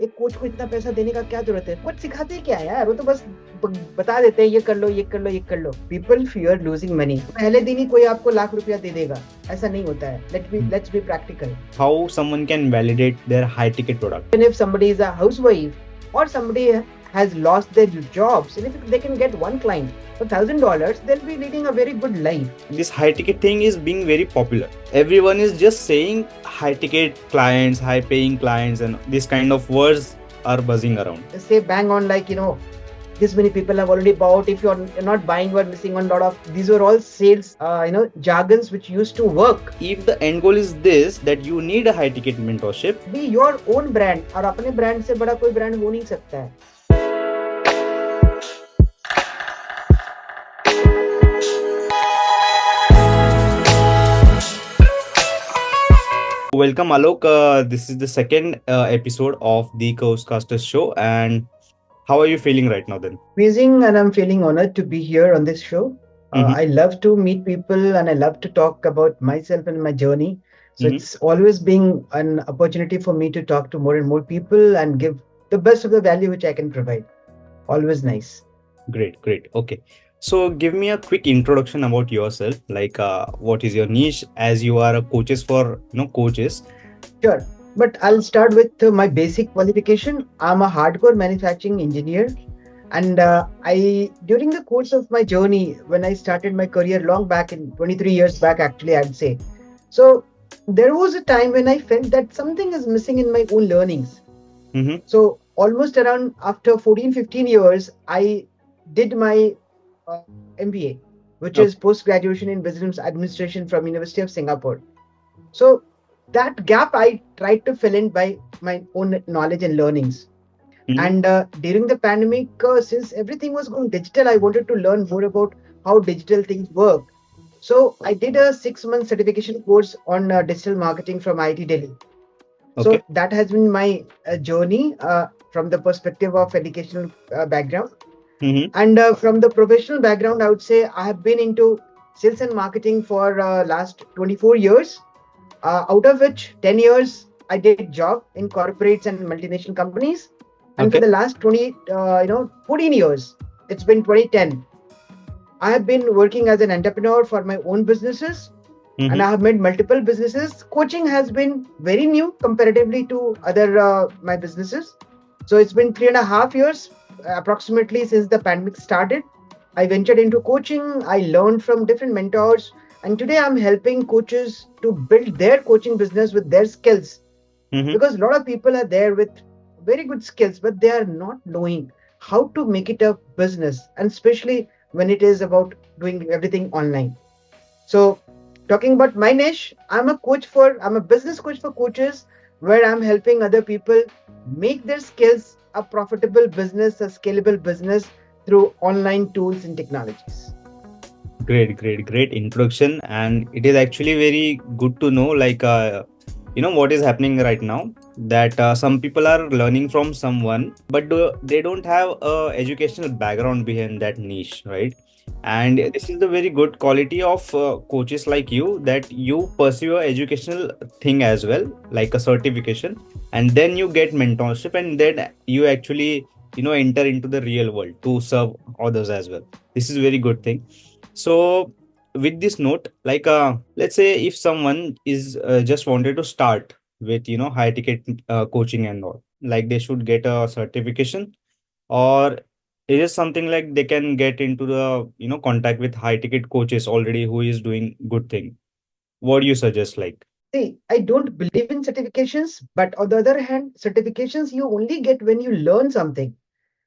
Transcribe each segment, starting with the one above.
एक कोच को इतना पैसा देने का क्या जरूरत है? कोच सिखाते क्या है यार, वो तो बस बता देते हैं ये कर लो, ये कर लो, ये कर लो. People fear losing money. पहले दिन ही कोई आपको लाख रुपया दे देगा, ऐसा नहीं होता है. Let's be practical. How someone can validate their high ticket product? Even if somebody is a housewife or somebody has lost their jobs, and if they can get one client for $1,000, they'll be leading a very good life. This high ticket thing is being very popular. Everyone is just saying high ticket clients, high paying clients, and this kind of words are buzzing around. Say bang on, like, this many people have already bought. If you're not buying, you are missing on a lot of. These are all sales, jargons which used to work. If the end goal is this, that you need a high ticket mentorship, be your own brand. और अपने brand से बड़ा कोई brand हो नहीं सकता है. welcome Alok. This is the second episode of the Coastcasters show. And how are you feeling right now then? Amazing, and I'm feeling honored to be here on this show. I love to meet people and I love to talk about myself and my journey. So it's always being an opportunity for me to talk to more and more people and give the best of the value which I can provide. Always nice. Great. Okay. So give me a quick introduction about yourself. Like what is your niche, as you are a coaches for coaches? Sure. But I'll start with my basic qualification. I'm a hardcore manufacturing engineer. And during the course of my journey, when I started my career long back in 23 years back, actually, I'd say. So there was a time when I felt that something is missing in my own learnings. So almost around after 14, 15 years, I did my MBA, which is post-graduation in business administration from University of Singapore. So that gap I tried to fill in by my own knowledge and learnings. And during the pandemic, since everything was going digital, I wanted to learn more about how digital things work. So I did a 6-month certification course on digital marketing from IIT Delhi. So that has been my journey from the perspective of educational background. And from the professional background, I would say I have been into sales and marketing for last 24 years, out of which 10 years I did job in corporates and multinational companies. And for the last 14 years, it's been 2010. I have been working as an entrepreneur for my own businesses. And I have made multiple businesses. Coaching has been very new comparatively to other my businesses. So it's been 3.5 years approximately since the pandemic started. I ventured into coaching. I learned from different mentors. And today I'm helping coaches to build their coaching business with their skills. Because a lot of people are there with very good skills, but they are not knowing how to make it a business. And especially when it is about doing everything online. So talking about my niche, I'm a business coach for coaches, where I'm helping other people make their skills a profitable business, a scalable business through online tools and technologies. Great introduction. And it is actually very good to know, like, what is happening right now, that some people are learning from someone, but they don't have a educational background behind that niche, right? And this is the very good quality of coaches like you, that you pursue your educational thing as well, like a certification, and then you get mentorship, and then you actually enter into the real world to serve others as well. This is a very good thing. So with this note, like let's say if someone is just wanted to start with high ticket coaching and all, like they should get a certification, or is it something like they can get into the contact with high ticket coaches already who is doing good thing? What do you suggest? Like, see, I don't believe in certifications, but on the other hand, certifications you only get when you learn something.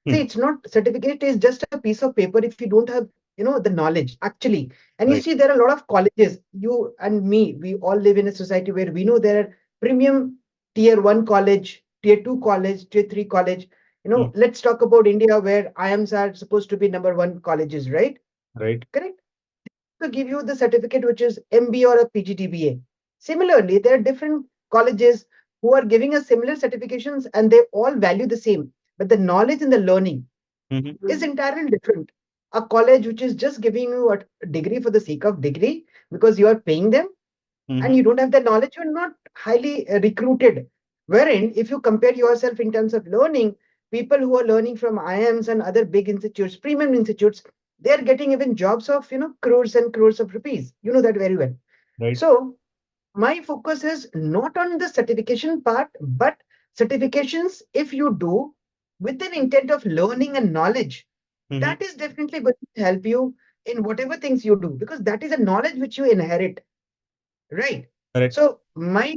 See, it's not, certificate is just a piece of paper if you don't have the knowledge actually. And you see, there are a lot of colleges, you and me, we all live in a society where we know there are premium tier 1 college, tier 2 college, tier 3 college. Let's talk about India, where IIMs are supposed to be number 1 colleges, right? Correct. To give you the certificate which is MBA or a PGDBA. Similarly, there are different colleges who are giving us similar certifications, and they all value the same, but the knowledge and the learning is entirely different. A college which is just giving you a degree for the sake of degree because you are paying them, and you don't have the knowledge, you're not highly recruited Wherein, if you compare yourself in terms of learning, people who are learning from IIMs and other big institutes, premium institutes, they're getting even jobs of crores and crores of rupees. You know that very well. Right. So my focus is not on the certification part, but certifications, if you do with an intent of learning and knowledge, Mm-hmm. that is definitely going to help you in whatever things you do, because that is a knowledge which you inherit. Right. Correct. So my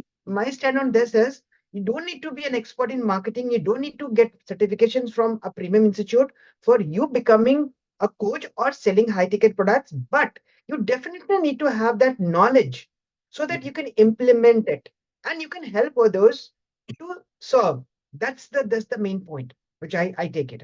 stand on this is you don't need to be an expert in marketing. You don't need to get certifications from a premium institute for you becoming a coach or selling high ticket products, but you definitely need to have that knowledge so that you can implement it and you can help others to solve. That's the main point, which I take it.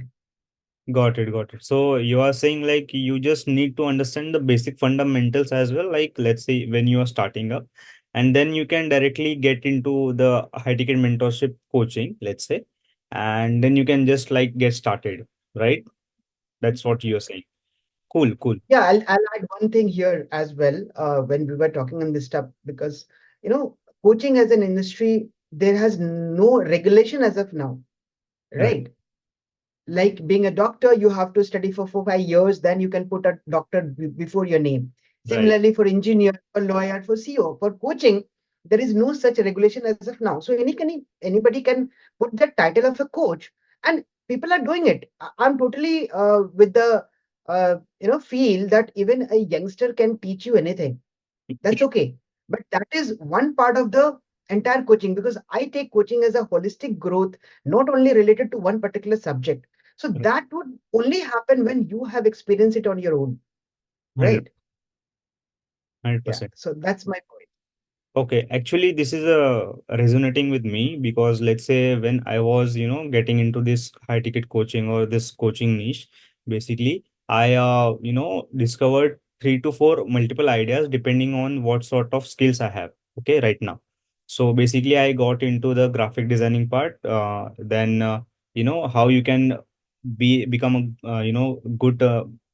Got it, got it. So you are saying like you just need to understand the basic fundamentals as well, like let's say when you are starting up, and then you can directly get into the high ticket mentorship coaching, let's say, and then you can just like get started, right? That's what you're saying. Cool, cool. Yeah, I'll add one thing here as well when we were talking on this stuff, because coaching as an industry, there has no regulation as of now, Right, right? Like being a doctor, you have to study for 4 5 years, then you can put a doctor before your name. right. Similarly, for engineer, for lawyer, for CEO, for coaching, there is no such regulation as of now. So anybody can put the title of a coach, and people are doing it. I'm totally with the feel that even a youngster can teach you anything. That's okay. But that is one part of the entire coaching, because I take coaching as a holistic growth, not only related to one particular subject. So Right. that would only happen when you have experienced it on your own, 100, right? Yeah. 100%. So that's my point. Okay, actually, this is resonating with me because let's say when I was, getting into this high ticket coaching or this coaching niche, basically, I, discovered three to four multiple ideas depending on what sort of skills I have. Okay, right now. So basically, I got into the graphic designing part. Then, how you can become a, good.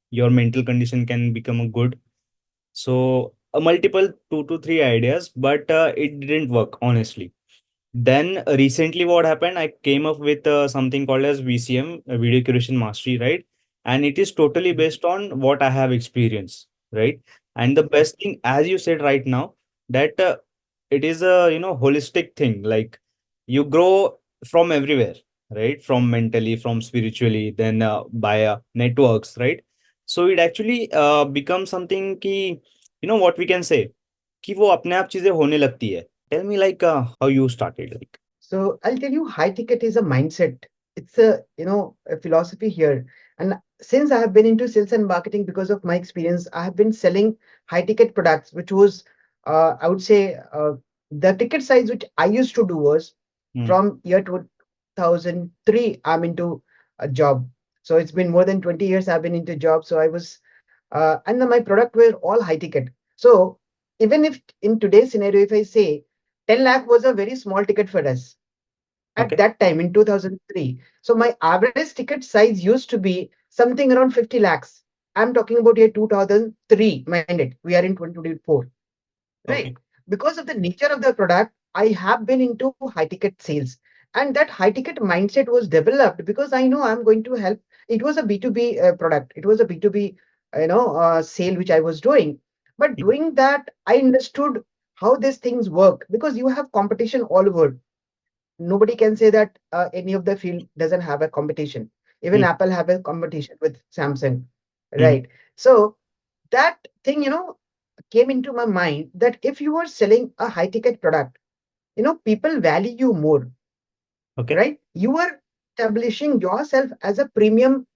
Your mental condition can become a good, so a multiple two to three ideas, but it didn't work honestly. Then recently, what happened? I came up with something called as VCM, Video Curation Mastery, right? And it is totally based on what I have experienced, right? And the best thing, as you said right now, that it is a holistic thing. Like you grow from everywhere, right? From mentally, from spiritually, then by networks, right? So it actually becomes something ki, what we can say कि वो अपने आप चीजें होने लगती है. Tell me like how you started like. So I'll tell you, high ticket is a mindset. It's a philosophy here. And since I have been into sales and marketing because of my experience, I have been selling high ticket products, which was, I would say, the ticket size which I used to do was Hmm. from year 2003, I'm into a job. So it's been more than 20 years I've been into job. So I was, and then my product were all high ticket. So even if in today's scenario, if I say 10 lakh was a very small ticket for us at Okay. that time in 2003. So my average ticket size used to be something around 50 lakhs. I'm talking about year 2003, mind it. We are in 2024, right? Okay. Because of the nature of the product, I have been into high ticket sales. And that high ticket mindset was developed because I know I'm going to help. It was a B2B product. It was a B2B, sale which I was doing. But Hmm. doing that, I understood how these things work because you have competition all over. Nobody can say that any of the field doesn't have a competition. Even Hmm. Apple have a competition with Samsung, Hmm. right? So that thing, came into my mind that if you are selling a high ticket product, people value you more, Okay. right? You are establishing yourself as a premium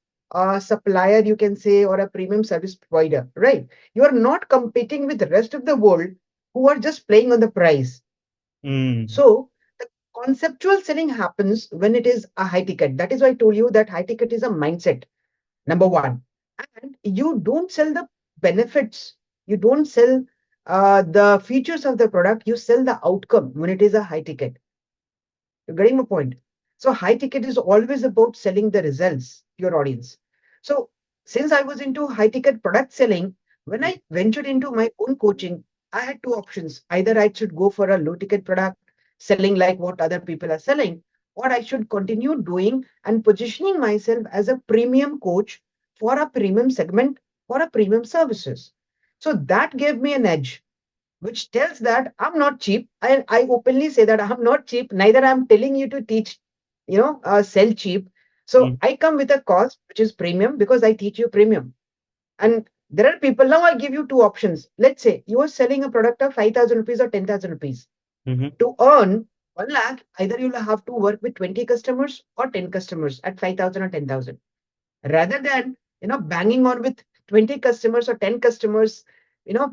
supplier, you can say, or a premium service provider, right? You are not competing with the rest of the world who are just playing on the price. Hmm. So the conceptual selling happens when it is a high ticket. That is why I told you that high ticket is a mindset, number one. And you don't sell the benefits, you don't sell the features of the product, you sell the outcome when it is a high ticket. You're getting my point? So high ticket is always about selling the results to your audience. So since I was into high ticket product selling, when I ventured into my own coaching, I had two options. Either I should go for a low ticket product, selling like what other people are selling, or I should continue doing and positioning myself as a premium coach for a premium segment, for a premium services. So that gave me an edge, which tells that I'm not cheap. I openly say that I'm not cheap. Neither I'm telling you to teach, sell cheap. So Mm, I come with a cost which is premium because I teach you premium. And there are people, now I give you two options. Let's say you are selling a product of 5,000 rupees or 10,000 rupees. mhm. To earn 1 lakh, either you'll have to work with 20 customers or 10 customers at 5,000 or 10,000. Rather than, banging on with 20 customers or 10 customers,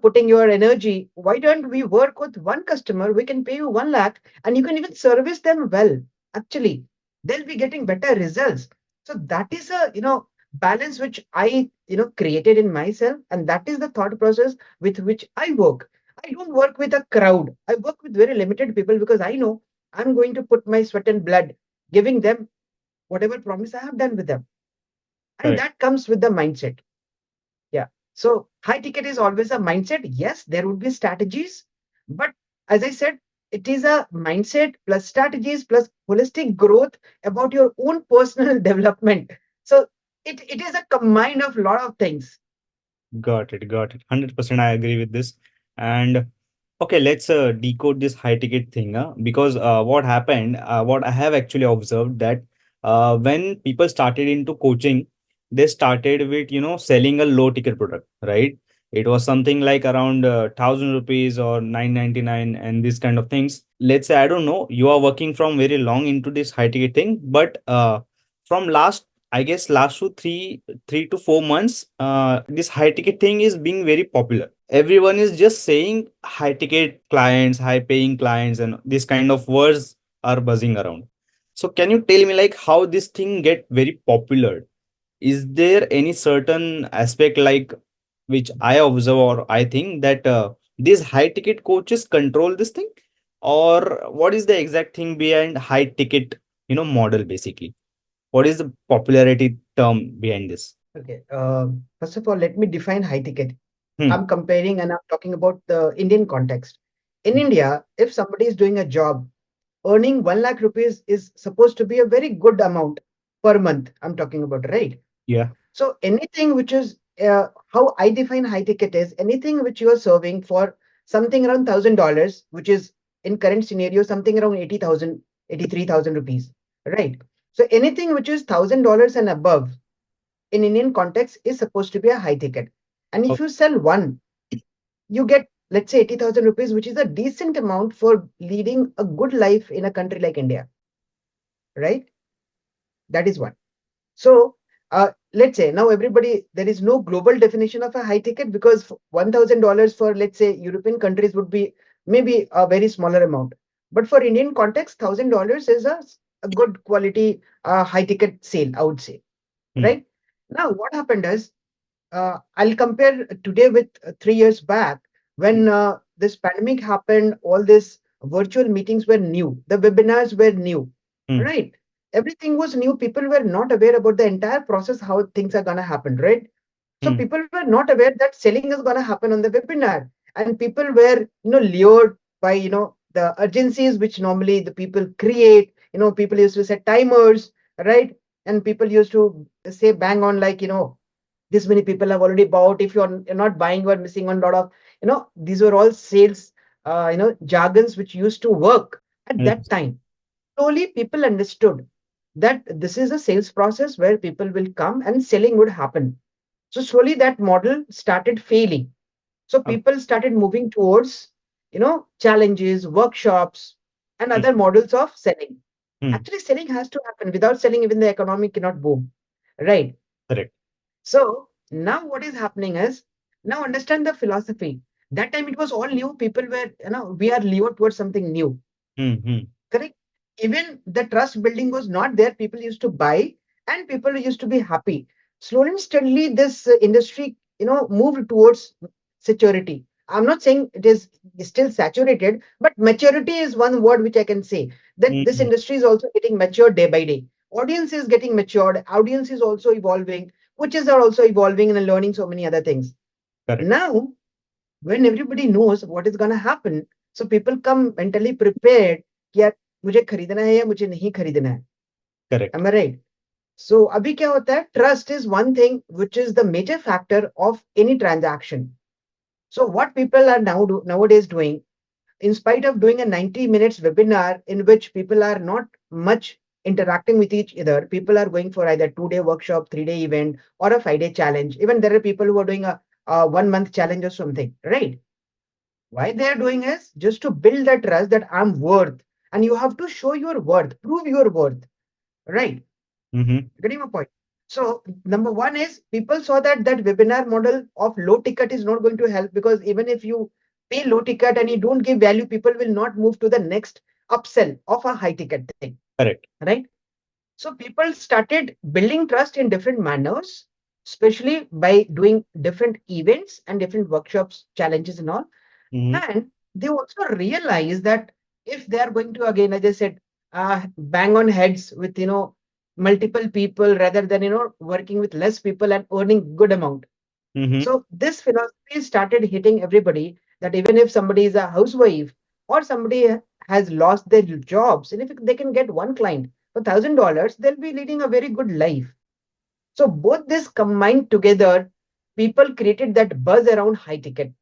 putting your energy, why don't we work with one customer? We can pay you 1 lakh and you can even service them well. Actually, they'll be getting better results. So that is a, balance which I, created in myself. And that is the thought process with which I work. I don't work with a crowd. I work with very limited people because I know I'm going to put my sweat and blood, giving them whatever promise I have done with them. And Correct. that comes with the mindset. Yeah. So high ticket is always a mindset. Yes, there would be strategies, but as I said, it is a mindset plus strategies plus holistic growth about your own personal development. So it is a combine of lot of things. Got it. Got it. 100% I agree with this. And okay, let's decode this high ticket thing, because what happened, what I have actually observed that when people started into coaching, they started with, selling a low ticket product, right? It was something like around 1,000 rupees or 999 and this kind of things. Let's say, I don't know, you are working from very long into this high ticket thing, but from last, I guess, last 3 to 4 months, this high ticket thing is being very popular. Everyone is just saying high ticket clients, high paying clients, and this kind of words are buzzing around. So can you tell me like how this thing get very popular? Is there any certain aspect like which I observe or I think that these high ticket coaches control this thing, or what is the exact thing behind high ticket, model basically? What is the popularity term behind this? Okay. First of all, let me define high ticket. Hmm. I'm comparing and I'm talking about the Indian context. In India, if somebody is doing a job, earning 1 lakh rupees is supposed to be a very good amount per month. I'm talking about, right? Yeah. So anything which is how I define high ticket is anything which you are serving for something around $1,000, which is in current scenario something around 80,000, 83,000 rupees, right? So anything which is $1,000 and above in Indian context is supposed to be a high ticket. And if Okay. you sell one, you get, let's say, 80,000 rupees, which is a decent amount for leading a good life in a country like India, right? That is one. So let's say now everybody, there is no global definition of a high ticket because $1,000 for, let's say, European countries would be maybe a very smaller amount. But for Indian context, $1,000 is a good quality high ticket sale, I would say, Hmm. right? Now, what happened is I'll compare today with 3 years back when this pandemic happened. All these virtual meetings were new, the webinars were new, Hmm. right? Everything was new. People were not aware about the entire process, how things are going to happen, right? So Hmm. people were not aware that selling is going to happen on the webinar, and people were, lured by, the urgencies which normally the people create. People used to set timers, right? And people used to say bang on like, this many people have already bought. If you're not buying, you are missing on a lot of, these were all sales, jargons which used to work at Hmm. that time. Slowly, people understood that this is a sales process where people will come and selling would happen. So slowly that model started failing. So Okay. people started moving towards, challenges, workshops, and Hmm. other models of selling. Hmm. Actually, selling has to happen. Without selling, even the economy cannot boom, right? Correct. So now what is happening is, now understand the philosophy. That time it was all new. People were, we are lured towards something new. Hmm. Hmm. Correct. Even the trust building was not there. People used to buy and people used to be happy. Slowly and steadily, this industry, moved towards security. I'm not saying it is still saturated, but maturity is one word which I can say that Hmm. this Hmm. industry is also getting matured day by day. Audience is getting matured. Audience is also evolving, coaches are also evolving and learning so many other things. Correct. Now, when everybody knows what is going to happen, so people come mentally prepared. कि यार मुझे खरीदना है या मुझे नहीं खरीदना है. Correct. Am I right? So अभी क्या होता है, trust is one thing which is the major factor of any transaction. So what people are nowadays doing, in spite of doing a 90 minutes webinar in which people are not much interacting with each other, people are going for either 2-day workshop, 3-day event, or a 5-day challenge. Even there are people who are doing a 1 month challenge or something, right? Why they are doing is just to build that trust that I'm worth, and you have to show your worth, prove your worth, right? Mm-hmm. Getting my point? So number one is people saw that that webinar model of low ticket is not going to help, because even if you pay low ticket and you don't give value, people will not move to the next upsell of a high ticket thing, Correct. right? So people started building trust in different manners, especially by doing different events and different workshops, challenges, and all. Mm-hmm. And they also realize that if they are going to, again, as I said, bang on heads with, multiple people rather than, working with less people and earning good amount. Mm-hmm. So this philosophy started hitting everybody, that even if somebody is a housewife or somebody has lost their jobs, and if they can get one client for $1,000, they'll be leading a very good life. So both this combined together, people created that buzz around high ticket,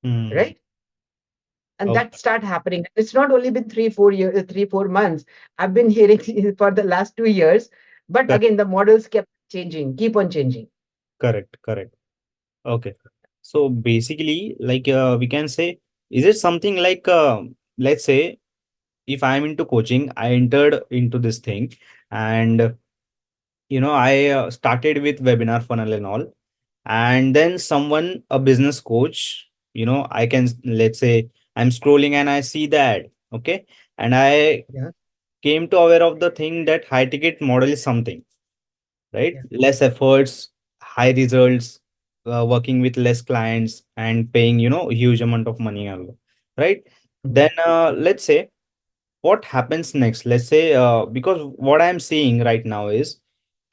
Mm-hmm. right? And that Okay. start happening. It's not only been 3 4 years, 3 4 months. I've been hearing for the last 2 years, but Correct. again the models kept changing, keep on changing. Correct. Correct. Okay. So basically, like we can say, is it something like, let's say, if I'm into coaching, I entered into this thing, and I started with webinar funnel and all, and then someone, a business coach, I can, let's say, I'm scrolling and I see the ad, okay, and I Yeah, came to aware of the thing that high ticket model is something, right? yeah. Less efforts, high results, working with less clients and paying, huge amount of money, and all, right? Mhm. Then let's say what happens next. Let's say because what I'm seeing right now is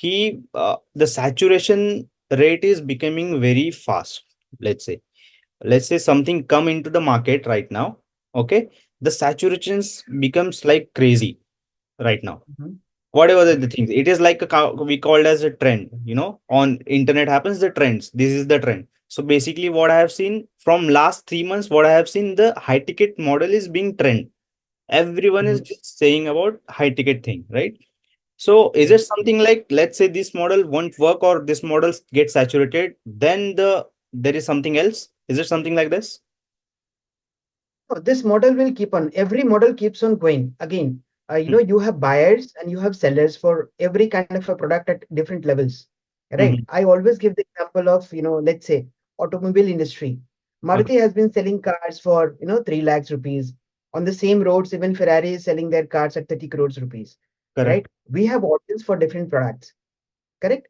the saturation rate is becoming very fast. Let's say something come into the market right now, okay, the saturations becomes like crazy right now. Mhm. Whatever the Right. things, it is like we called as a trend, on internet happens the trends, this is the trend. So basically what I have seen from last 3 months, what I have seen, the high ticket model is being trend. Everyone is Mhm. just saying about high ticket thing, right? So is Yeah. it something like, let's say this model won't work or this model gets saturated, then there is something else? Is it something like this? No, this model will keep on. Every model keeps on going. Again, you have buyers and you have sellers for every kind of a product at different levels. Right. Mm-hmm. I always give the example of, let's say automobile industry. Okay. Maruti has been selling cars for, 3 lakhs rupees. On the same roads, even Ferrari is selling their cars at 30 crores rupees. Correct. Right. We have audience for different products. Correct.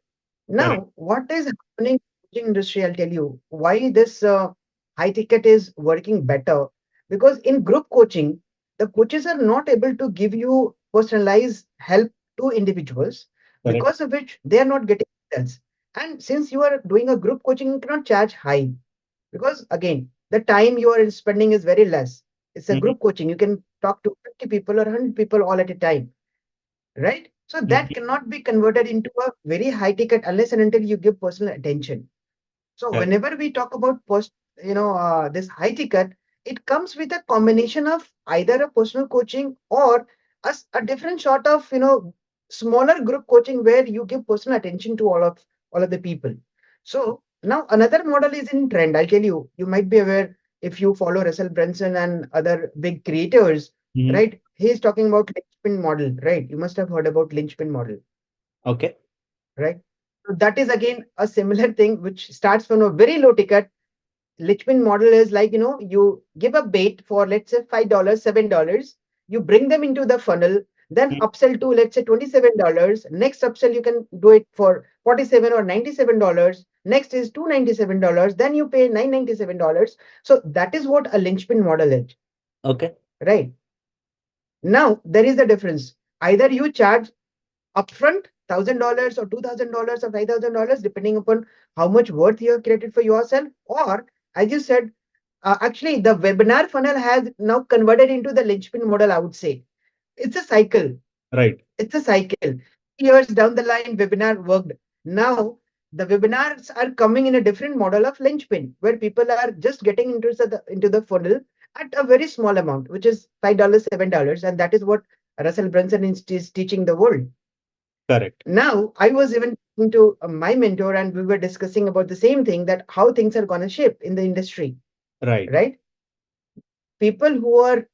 Correct. Now, what is happening in the coaching industry? I'll tell you why this high ticket is working better. Because in group coaching, the coaches are not able to give you personalized help to individuals, Correct. because of which they are not getting results. And since you are doing a group coaching, you cannot charge high, because again, the time you are spending is very less. It's a Mm-hmm. group coaching. You can talk to 50 people or 100 people all at a time, right? So that Mm-hmm. cannot be converted into a very high ticket unless and until you give personal attention. So Correct. whenever we talk about this high ticket, it comes with a combination of either a personal coaching or a different sort of smaller group coaching where you give personal attention to all of the people. So now another model is in trend. I'll tell you. You might be aware if you follow Russell Brunson and other big creators, Mm-hmm. right? He's talking about linchpin model, right? You must have heard about linchpin model, Okay. right? So that is again a similar thing which starts from a very low ticket. Lichman model is like, you give a bait for, let's say, $5, $7. You bring them into the funnel, then Mhm. upsell to, let's say, $27. Next upsell, you can do it for 47 or $97. Next is $297. Then you pay $997. So that is what a linchpin model is, Okay. right? Now, there is a difference. Either you charge upfront $1,000 or $2,000 or $5,000, depending upon how much worth you have created for yourself, or as you said, actually, the webinar funnel has now converted into the linchpin model, I would say. It's a cycle. Right. It's a cycle. Years down the line, webinar worked. Now, the webinars are coming in a different model of linchpin, where people are just getting into the funnel at a very small amount, which is $5, $7. And that is what Russell Brunson is teaching the world. Correct. Now, I was even talking to my mentor, and we were discussing about the same thing, that how things are going to shape in the industry, Right. right? People who are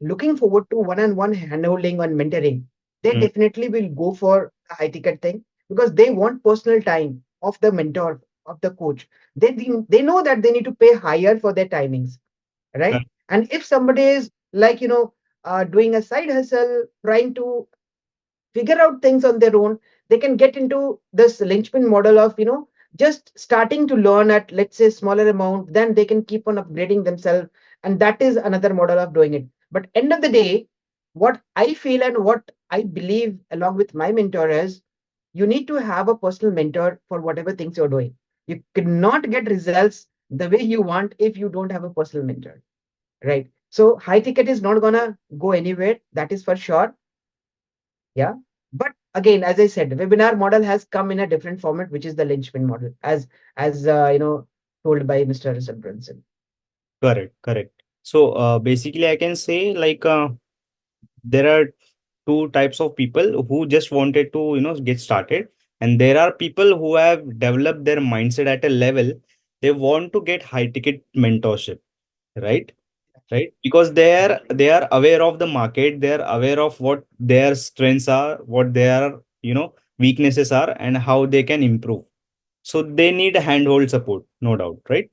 looking forward to one-on-one handholding and mentoring, they Mm. definitely will go for a high ticket thing because they want personal time of the mentor, of the coach. They know that they need to pay higher for their timings, right? Correct. And if somebody is like, doing a side hustle, trying to figure out things on their own, they can get into this linchpin model of, just starting to learn at, let's say, smaller amount, then they can keep on upgrading themselves. And that is another model of doing it. But end of the day, what I feel and what I believe along with my mentor is, you need to have a personal mentor for whatever things you're doing. You cannot get results the way you want if you don't have a personal mentor, right? So high ticket is not gonna go anywhere, that is for sure. Yeah. But again, as I said, webinar model has come in a different format, which is the linchpin model, as told by Mr. Russell Brunson. Correct. Correct. So basically, I can say like there are two types of people who just wanted to get started, and there are people who have developed their mindset at a level they want to get high ticket mentorship. Right. Right, because they are aware of the market, they are aware of what their strengths are, what their weaknesses are, and how they can improve. So they need a handhold support, no doubt. Right.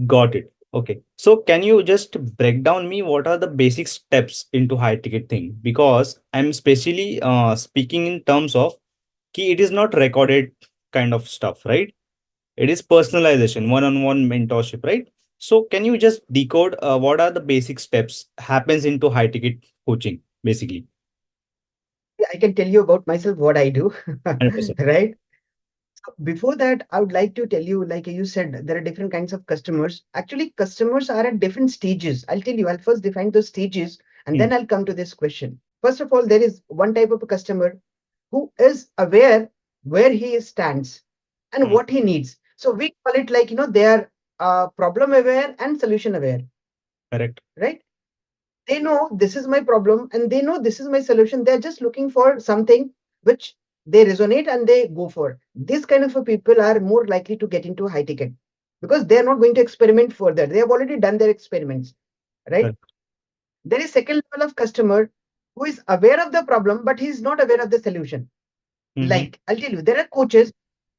Got it. Okay. So can you just break down me what are the basic steps into high ticket thing? Because I'm especially speaking in terms of key, it is not recorded kind of stuff, right? It is personalization, one-on-one mentorship, right? So can you just decode what are the basic steps happens into high ticket coaching, basically? I can tell you about myself what I do, 100%. right? So before that, I would like to tell you, like you said, there are different kinds of customers. Actually, customers are at different stages. I'll tell you, I'll first define those stages and Hmm. then I'll come to this question. First of all, there is one type of a customer who is aware where he stands and Hmm. what he needs. So we call it like, they are problem aware and solution aware, Correct. right? They know this is my problem and they know this is my solution. They're just looking for something which they resonate and they go for. This kind of a people are more likely to get into high ticket because they're not going to experiment further. They have already done their experiments, right? Correct. There is second level of customer who is aware of the problem, but he's not aware of the solution. Mm-hmm. Like I'll tell you, there are coaches,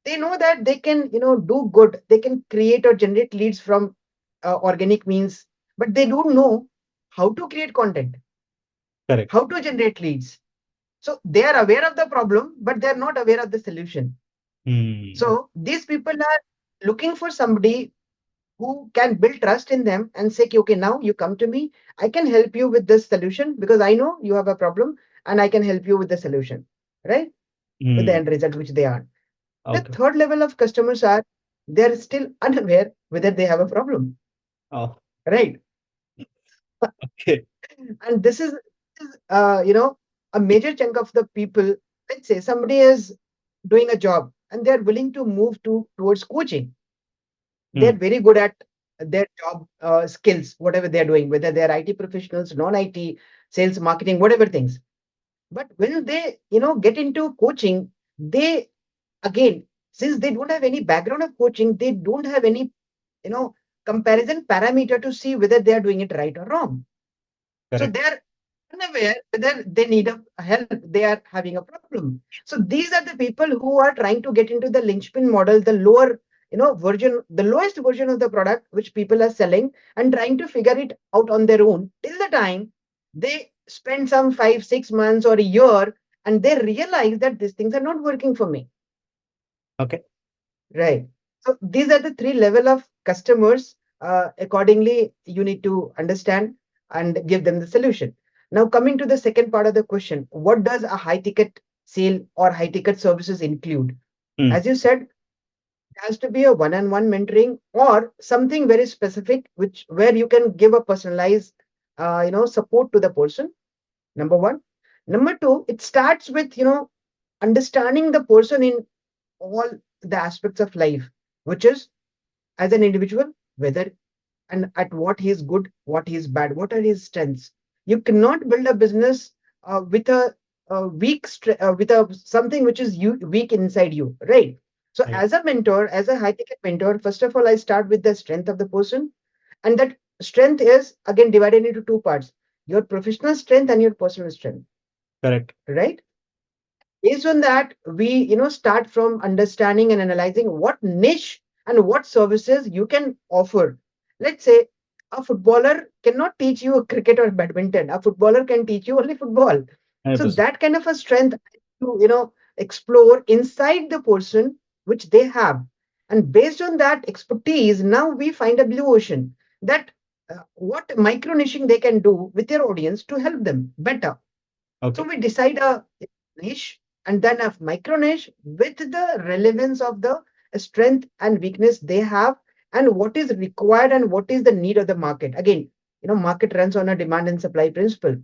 they know that they can, do good. They can create or generate leads from organic means, but they don't know how to create content, Correct. how to generate leads. So they are aware of the problem, but they're not aware of the solution. Hmm. So these people are looking for somebody who can build trust in them and say, okay, now you come to me. I can help you with this solution because I know you have a problem and I can help you with the solution, right? With the Hmm. end result which they are. The Okay. third level of customers are they're still unaware whether they have a problem, Oh, right? okay. And this is a major chunk of the people. Let's say somebody is doing a job and they're willing to move towards coaching. Hmm. They're very good at their job skills, whatever they're doing, whether they're IT professionals, non-IT, sales, marketing, whatever things. But when they, get into coaching, they again, since they don't have any background of coaching, they don't have any, you know, comparison parameter to see whether they are doing it right or wrong. So Correct. they're unaware whether they need a help, they are having a problem. So these are the people who are trying to get into the linchpin model, the lower, version, the lowest version of the product which people are selling and trying to figure it out on their own till the time they spend some 5, 6 months or a year and they realize that these things are not working for me. Okay. Right. So these are the three level of customers. Accordingly, you need to understand and give them the solution. Now, coming to the second part of the question, what does a high ticket sale or high ticket services include? Hmm. As you said, it has to be a one-on-one mentoring or something very specific, which where you can give a personalized, support to the person. Number one. Number two, it starts with, understanding the person in all the aspects of life, which is as an individual, whether and at what he is good, what he is bad, what are his strengths. You cannot build a business with with a something which is weak inside you, right? So, Right. as a mentor, as a high ticket mentor, first of all, I start with the strength of the person, and that strength is again divided into two parts: your professional strength and your personal strength, Correct. right? Based on that, we start from understanding and analyzing what niche and what services you can offer. Let's say a footballer cannot teach you cricket or badminton. A footballer can teach you only football. So 100%. that kind of a strength to explore inside the person which they have, and based on that expertise, now we find a blue ocean that what micro niching they can do with their audience to help them better. So Okay. we decide a niche and then a micro niche with the relevance of the strength and weakness they have, and what is required and what is the need of the market. Again, market runs on a demand and supply principle.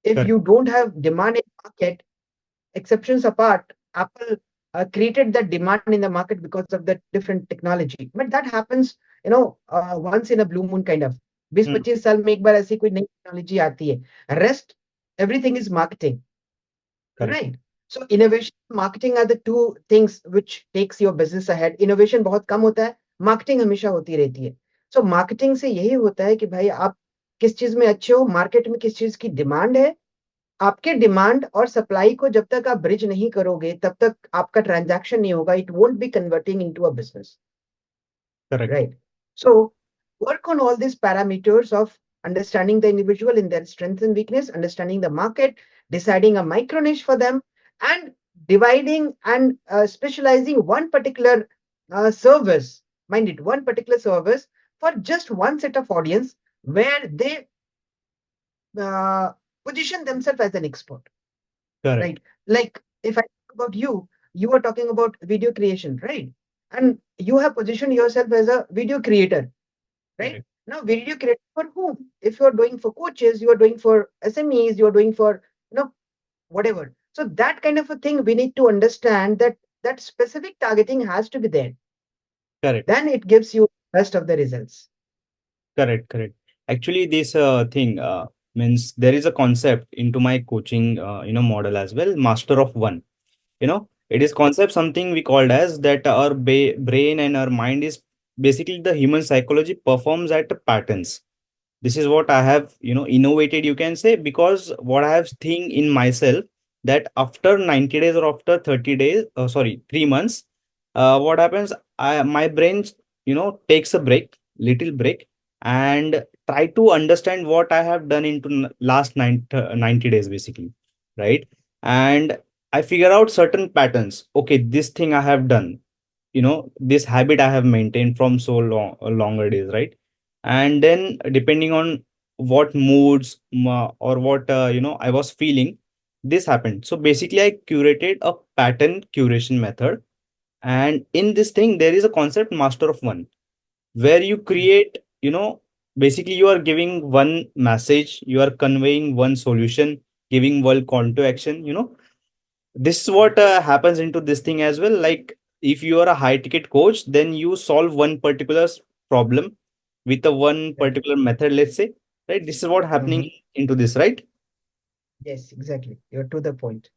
If Correct. you don't have demand in market, exceptions apart, Apple created that demand in the market because of the different technology. But that happens, once in a blue moon kind of. 20 Hmm. 25 साल में एक बार ऐसी कोई नई technology आती है. Rest, everything is marketing. Correct. Right. So innovation, marketing are the two things which takes your business ahead. Innovation बहुत कम होता है, marketing हमेशा होती रहती है. So marketing से यही होता है कि भाई आप किस चीज में अच्छे हो, मार्केट में किस चीज की डिमांड है. आपके डिमांड और सप्लाई को जब तक आप ब्रिज नहीं करोगे, तब तक आपका ट्रांजैक्शन नहीं होगा. It won't be converting into a business. Correct. Right. So work on all these parameters of understanding the individual in their strengths and weakness, understanding the market, deciding a micro niche for them, and dividing and specializing one particular service, mind it, one particular service for just one set of audience where they uh, position themselves as an expert, right? Correct. Like if I talk about you, you were talking about video creation, right? And you have positioned yourself as a video creator, right? Correct. Now, video creation for whom? If you're doing for coaches, you are doing for SMEs, you are doing for, whatever. So that kind of a thing, we need to understand that that specific targeting has to be there. Correct. Then it gives you best of the results. Correct. Correct. Actually, this thing means there is a concept into my coaching, model as well. Master of one. It is concept something we called as that our brain and our mind is basically the human psychology performs at patterns. This is what I have innovated, you can say, because what I have seen in myself, that after 90 days or after 30 days, sorry, 3 months, what happens, my brain takes a break, little break, and try to understand what I have done into last 90 days basically, right? And I figure out certain patterns. Okay, this thing I have done, this habit I have maintained from so longer days, right? And then depending on what moods or what I was feeling, this happened. So basically I curated a pattern curation method, and in this thing there is a concept master of one, where you create, basically you are giving one message, you are conveying one solution, giving one call to action. This is what happens into this thing as well. Like if you are a high ticket coach, then you solve one particular problem with a one Right. particular method, let's say, right? This is what happening Mhm. into this, right? Yes, exactly. You're to the point.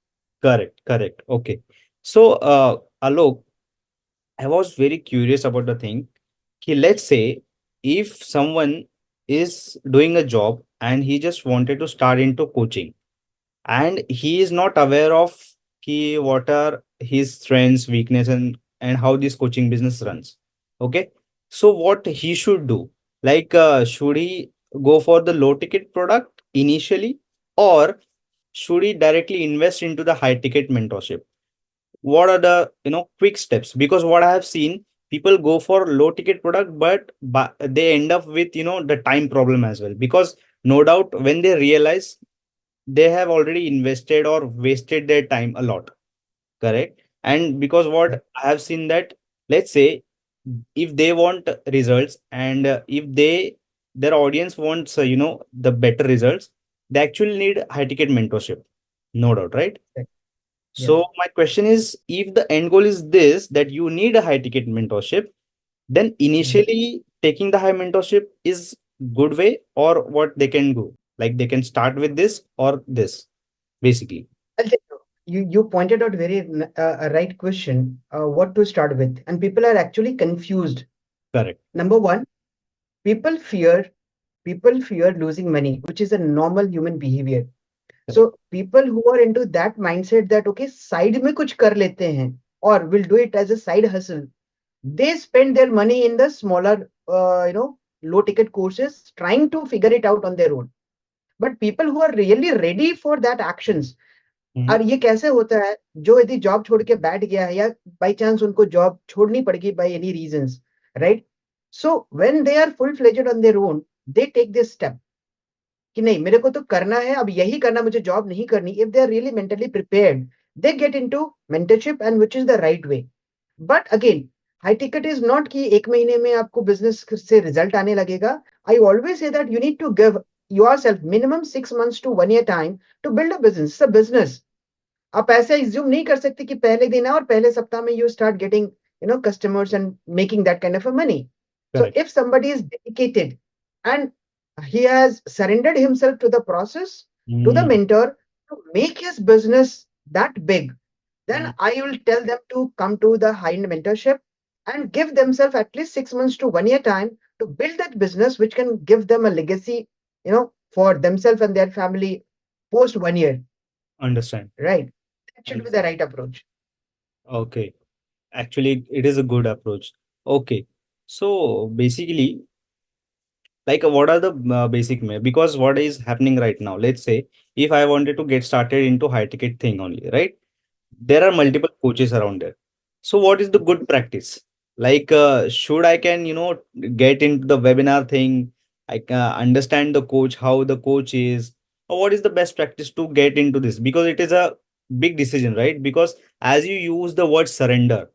Correct, correct. Okay. So Alok, I was very curious about the thing. Okay, let's say if someone is doing a job and he just wanted to start into coaching, and he is not aware of what are his strengths, weakness, and how this coaching business runs. Okay, so what he should do, like should he go for the low ticket product initially, or should he directly invest into the high ticket mentorship? What are the quick steps? Because what I have seen, people go for low ticket product, but they end up with the time problem as well, because no doubt when they realize they have already invested or wasted their time a lot, correct? And because Right. what I have seen that, let's say if they want results, and if their audience wants the better results, they actually need high ticket mentorship. No doubt, right? Right. Yeah. So my question is, if the end goal is this, that you need a high ticket mentorship, then Mhm. initially taking the high mentorship is good way, or what they can do. Like they can start with this or this, basically. I'll tell you, you pointed out very a right question, what to start with, and people are actually confused. Correct. Number one, people fear people fear losing money, which is a normal human behavior. Correct. So people who are into that mindset that okay, side में कुछ कर लेते हैं or will do it as a side hustle, they spend their money in the smaller, low ticket courses, trying to figure it out on their own. But people who are really ready for that actions, Mhm. और ये कैसे होता है, जो यदि job छोड़ के बैठ गया है या बाई चांस उनको जॉब छोड़नी पड़ गई by any reasons, right? So when they are full fledged on their own, they take this step कि नहीं, मेरे को तो करना है, अब यही करना, मुझे जॉब नहीं करनी. If they are really mentally prepared, they get into mentorship, and which is the right way. But again, high ticket is not कि एक महीने में आपको बिजनेस से रिजल्ट आने लगेगा. I always say that you need to give yourself minimum 6 months to 1 year time to build a business. It's a business. आप ऐसे एज्यूम नहीं कर सकते कि पहले दिन है और पहले सप्ताह में you start getting customers and making that kind of a money. So Correct. if somebody is dedicated and he has surrendered himself to the process, to the Mm. mentor, to make his business that big, then Mm. I will tell them to come to the high-end mentorship and give themselves at least 6 months to 1 year time to build that business, which can give them a legacy, for themselves and their family post 1 year. Understand. Right? That should be the Understand. right approach. Okay. Actually, it is a good approach. Okay. So basically, like what are the because what is happening right now? Let's say if I wanted to get started into high ticket thing only, right? There are Right. multiple coaches around there. So what is the good practice? Like, should I can, get into the webinar thing? I can understand the coach, how the coach is, or what is the best practice to get into this? Because it is a big decision, right? Because as you use the word surrender,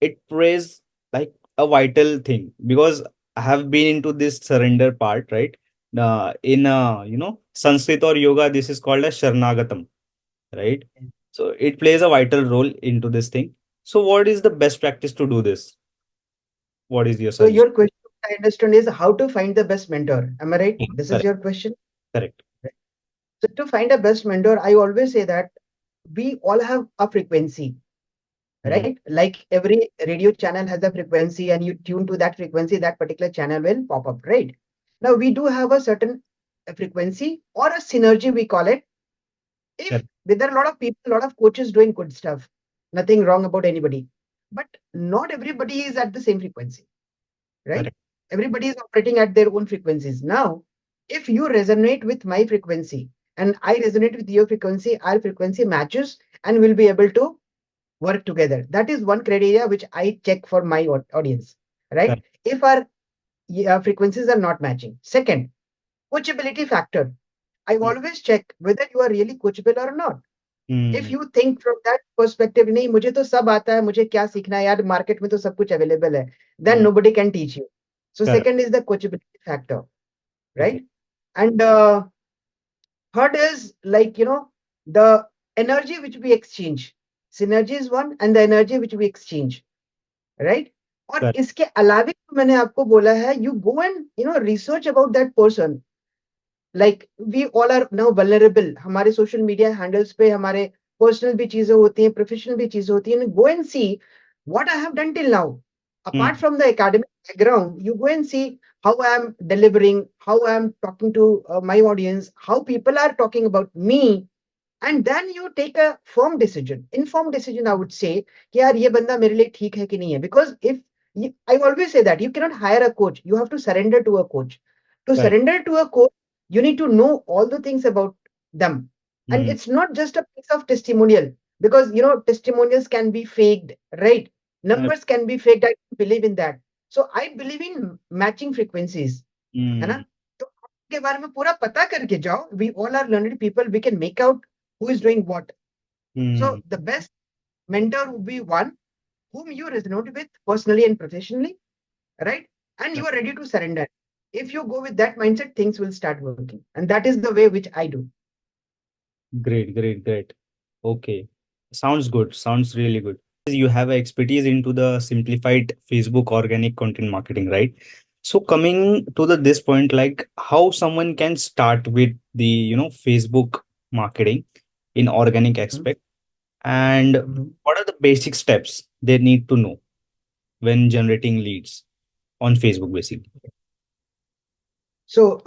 it plays like a vital thing, because I have been into this surrender part, right? In Sanskrit or yoga, this is called as Sharnagatam, right? So it plays a vital role into this thing. So what is the best practice to do this? What is your So suggestion? your question, I understand, is how to find the best mentor. Am I right? Yeah, This is correct, your question. correct. Right. So to find a best mentor, I always say that we all have a frequency, Mm, right? Like every radio channel has a frequency, and you tune to that frequency, that particular channel will pop up, right? Now we do have a certain frequency or a synergy, we call it. If correct, there are a lot of people, a lot of coaches doing good stuff, nothing wrong about anybody, but not everybody is at the same frequency, right? correct, Everybody is operating at their own frequencies. Now, if you resonate with my frequency and I resonate with your frequency, our frequency matches and we'll be able to work together. That is one criteria which I check for my audience, right? correct. If our frequencies are not matching. Second, coachability factor. I Mm, always check whether you are really coachable or not. If mm, you think from that perspective, नहीं मुझे तो सब आता है, मुझे क्या सीखना है यार, मार्केट में तो सब कुछ अवेलेबल है, then mm, nobody can teach you. So correct. second is the coachability factor, Okay. right? And third is like the energy which we exchange. Synergy is one, and the energy which we exchange, right? और Correct. इसके अलावा मैंने आपको बोला है, you go and research about that person. Like we all are now vulnerable. हमारे social media handles पे हमारे personal भी चीजें होती हैं, professional भी चीजें होती हैं. Go and see what I have done till now. Apart Mm, from the academic background, you go and see how I am delivering, how I am talking to my audience, how people are talking about me, and then you take a firm decision, informed decision, I would say, कि यार ये बंदा मेरे लिए ठीक है कि नहीं है. Because if I always say that you cannot hire a coach, you have to surrender to a coach. To correct. surrender to a coach, you need to know all the things about them. And Mm, it's not just a piece of testimonial, because testimonials can be faked, right? uh, Numbers can be faked. I don't believe in that. So I believe in matching frequencies, है ना? mm, तो के बारे में पूरा पता करके जाओ. We all are learned people. We can make out who is doing what. So mm, the best mentor would be one whom you resonate with personally and professionally, right? And you correct. are ready to surrender. If you go with that mindset, things will start working. And that is the way which I do. Great, great, great. Okay. Sounds good. Sounds really good. You have expertise into the simplified Facebook organic content marketing, right? So coming to the this point, like how someone can start with the, Facebook marketing in organic Mhm, aspect, and mhm. what are the basic steps they need to know when generating leads on Facebook, basically. So,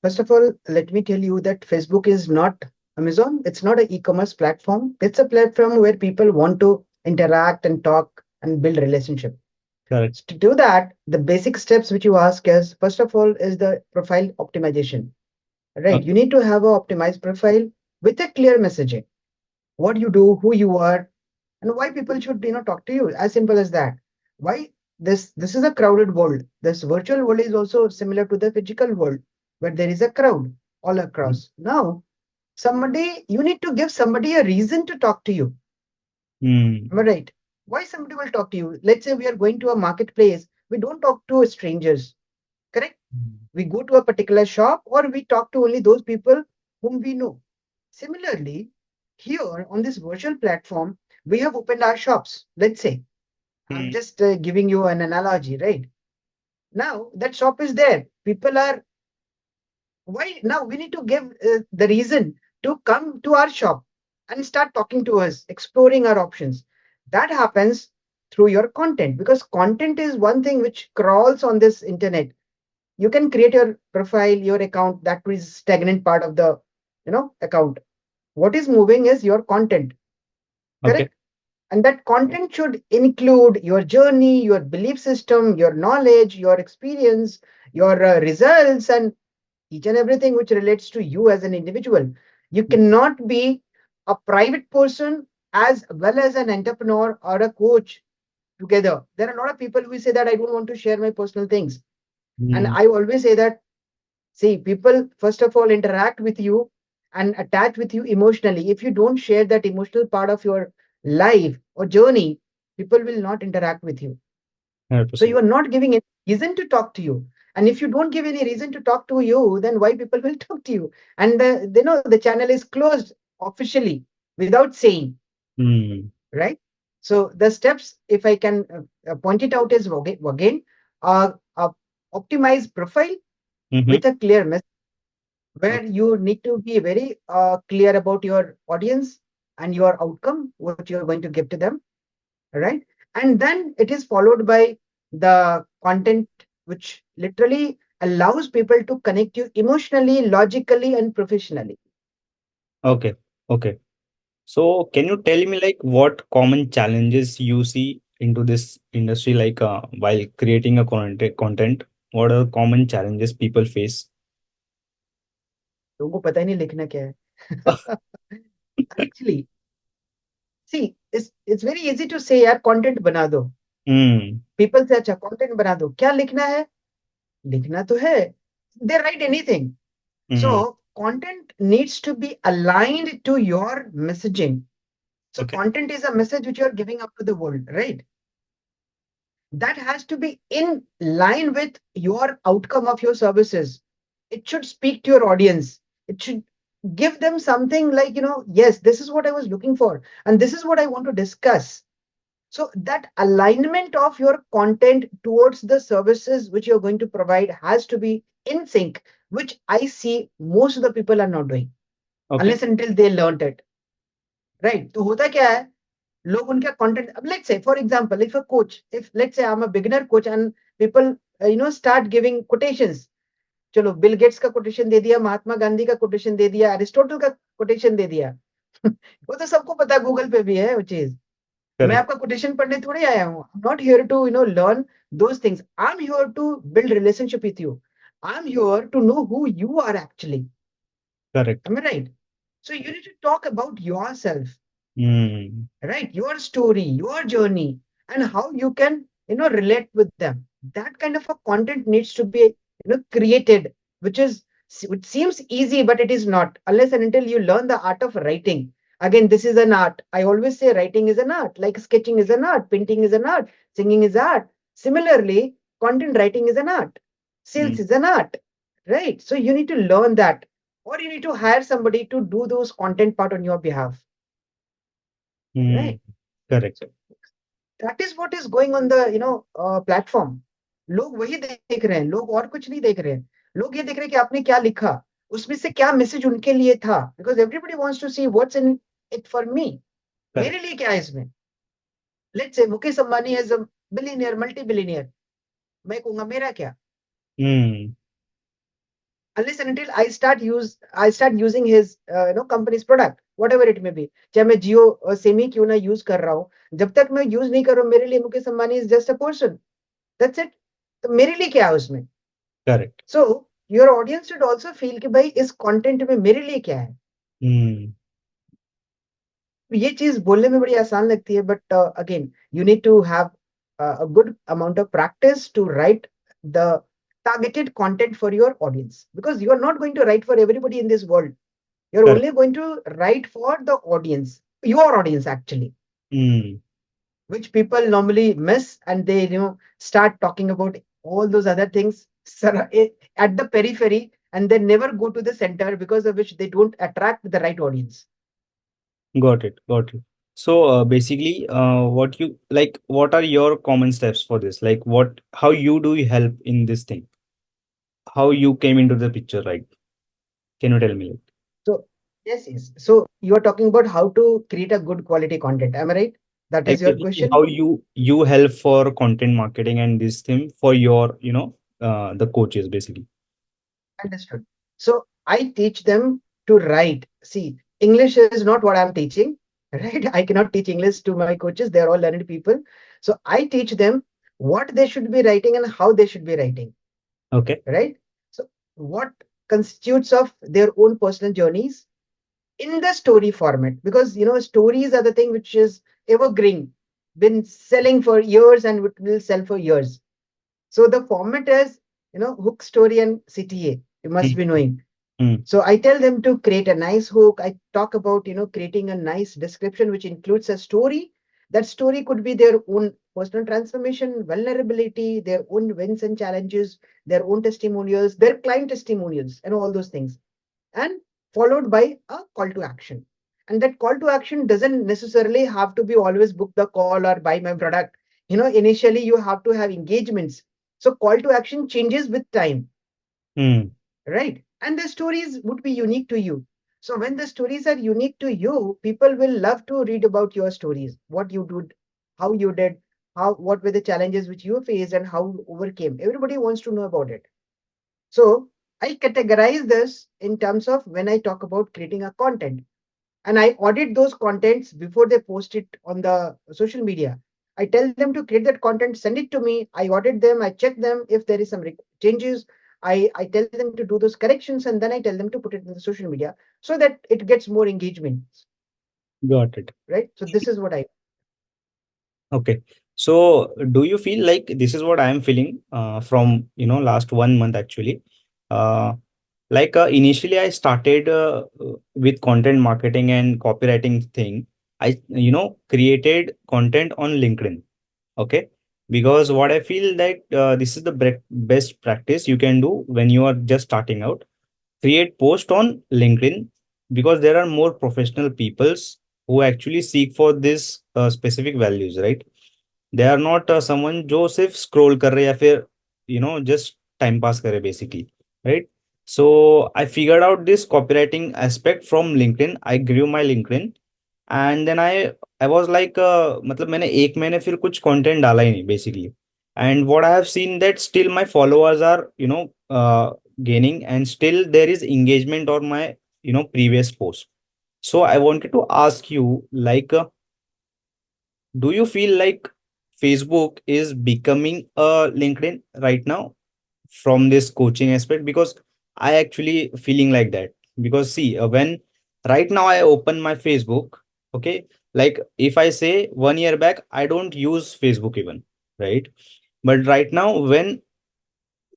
first of all, let me tell you that Facebook is not Amazon. It's not an e-commerce platform. It's a platform where people want to interact and talk and build relationship. Correct. So to do that, the basic steps which you ask is, first of all, is the profile optimization. Right? You Okay. need to have a optimized profile with a clear messaging. What you do, who you are, and why people should talk to you. As simple as that. Why this is a crowded world. This virtual world is also similar to the physical world, where there is a crowd all across. Now, somebody you need to give somebody a reason to talk to you. Mm. Am I right? Why somebody will talk to you? Let's say we are going to a marketplace. We don't talk to strangers, correct? We go to a particular shop or we talk to only those people whom we know. Similarly, here on this virtual platform, we have opened our shops. Let's say, I'm Mm. just giving you an analogy, right? Now that shop is there. People are, why now we need to give the reason to come to our shop and start talking to us, exploring our options. That happens through your content, because content is one thing which crawls on this internet. You can create your profile, your account, that is stagnant part of the account. What is moving is your content, Okay. correct? And that content should include your journey, your belief system, your knowledge, your experience, your results, and each and everything which relates to you as an individual. You cannot be a private person as well as an entrepreneur or a coach together. There are a lot of people who say that I don't want to share my personal things. And Mm. I always say that, see, people first of all interact with you and attach with you emotionally. If you don't share that emotional part of your life or journey, people will not interact with you. So 100%. you are not giving any reason to talk to you. And if you don't give any reason to talk to you, then why people will talk to you? And the channel is closed officially without saying, Mm. right? So the steps, if I can point it out, is again, uh, optimize profile Mm-hmm. with a clear message, where you need to be very clear about your audience and your outcome, what you're going to give to them, right? And then it is followed by the content, which literally allows people to connect you emotionally, logically, and professionally. Okay. Okay. So can you tell me like what common challenges you see into this industry, like while creating a content, what are common challenges people face? लोगों को पता ही नहीं लिखना क्या है. Actually, see, it's very easy to say यार content बना दो. Hmm. People say अच्छा content बना दो, क्या लिखना है? लिखना तो है. They write anything. So Hmm. content needs to be aligned to your messaging. So Okay. content is a message which you are giving up to the world, right? That has to be in line with your outcome of your services. It should speak to your audience. It should give them something like, yes, this is what I was looking for, and this is what I want to discuss. So that alignment of your content towards the services which you're going to provide has to be in sync, which I see most of the people are not doing Okay. unless until they learned it. Right? तो होता क्या है, लोग उनका content, अब let's say for example, if a coach, if let's say I'm a beginner coach and people start giving quotations. चलो Bill Gates का quotation दे दिया, महात्मा गांधी का कोटेशन दे दिया, अरिस्टोटल का कोटेशन दे दिया. वो तो सबको पता है, गूगल पे भी है वो चीज. मैं Correct. आपका कोटेशन पढ़ने थोड़ी आया हूँ. Not here to learn those things. I am here to build relationship with you. I am here to know who you are actually. Correct. Am I right? So you need to talk about yourself, Hmm. right? Your story, your journey, and how you can, relate with them. That kind of a content needs to be, created, which is, which seems easy, but it is not, unless and until you learn the art of writing. Again, this is an art. I always say writing is an art, like sketching is an art, painting is an art, singing is art. Similarly, content writing is an art, sales Hmm. is an art, right? So you need to learn that. or you need to hire somebody to do those content part on your behalf, Hmm. right? Correct. So that is what is going on the platform. लोग वही देख रहे हैं, लोग और कुछ नहीं देख रहे हैं. लोग ये देख रहे हैं कि आपने क्या लिखा, उसमें से क्या मैसेज उनके लिए था, because everybody wants to see what's in it for me. Correct. मेरे लिए क्या है इसमें. Let's say Mukesh Ambani is a billionaire, multi billionaire. मैं कहूंगा मेरा क्या. Hmm. Unless and until I start using his company's product, whatever it may be. चाहे मैं जियो सेमी क्यों ना यूज कर रहा हूँ, जब तक मैं यूज नहीं कर रहा हूँ, मेरे लिए Mukesh Ambani is just a person. That's it. तो मेरे लिए क्या है उसमें. Correct. So your audience should also feel कि भाई इस कंटेंट में मेरे लिए क्या है. Hmm. ये चीज बोलने में बड़ी आसान लगती है, but again you need to have a good amount of practice to write the targeted content for your audience, because you are not going to write for everybody in this world. You're Correct. only going to write for the audience, your audience actually, Hmm. which people normally miss, and they start talking about all those other things at the periphery, and they never go to the center, because of which they don't attract the right audience. Got it. Got it. So basically, what you like, what are your common steps for this? Like, how you do you help in this thing? How you came into the picture, right? Can you tell me? Like, So yes. So you are talking about how to create a good quality content. Am I right? That is your basically, question. how you help for content marketing and this thing for your, the coaches basically. Understood. So I teach them to write. See, English is not what I'm teaching, right? I cannot teach English to my coaches. They're all learned people. So I teach them what they should be writing and how they should be writing, Okay. right? So what constitutes of their own personal journeys in the story format, because stories are the thing which is evergreen, been selling for years and will sell for years. So the format is hook, story, and CTA. You must Hmm. be knowing. Hmm. So I tell them to create a nice hook. I talk about, creating a nice description which includes a story. That story could be their own personal transformation, vulnerability, their own wins and challenges, their own testimonials, their client testimonials, and all those things. And followed by a call to action. And that call to action doesn't necessarily have to be always book the call or buy my product. Initially you have to have engagements. So call to action changes with time, Hmm. right? And the stories would be unique to you. So when the stories are unique to you, people will love to read about your stories, what you did, how you did, how what were the challenges which you faced and how you overcame. Everybody wants to know about it. So I categorize this in terms of when I talk about creating a content, and I audit those contents before they post it on the social media. I tell them to create that content, send it to me. I audit them, I check them if there is some changes. I tell them to do those corrections, and then I tell them to put it in the social media so that it gets more engagement, Got it. right? So this is what I. Okay. So do you feel like this is what I am feeling from, last 1 month actually? Uh, initially I started with content marketing and copywriting thing. I, created content on LinkedIn. Okay. Because what I feel that this is the best practice you can do when you are just starting out. Create post on LinkedIn because there are more professional peoples who actually seek for this specific values, right? They are not someone जो सिर्फ scroll कर रहे या फिर just time pass करे basically, right? So I figured out this copywriting aspect from LinkedIn. I grew my LinkedIn and then I was like मतलब मैंने एक महीने फिर कुछ content डाला ही नहीं basically. And what I have seen that still my followers are gaining and still there is engagement on my previous post. So I wanted to ask you like do you feel like Facebook is becoming a LinkedIn right now from this coaching aspect? Because I actually feeling like that. Because see, when right now I open my Facebook, okay, like if I say 1 year back, I don't use Facebook even, right? But right now, when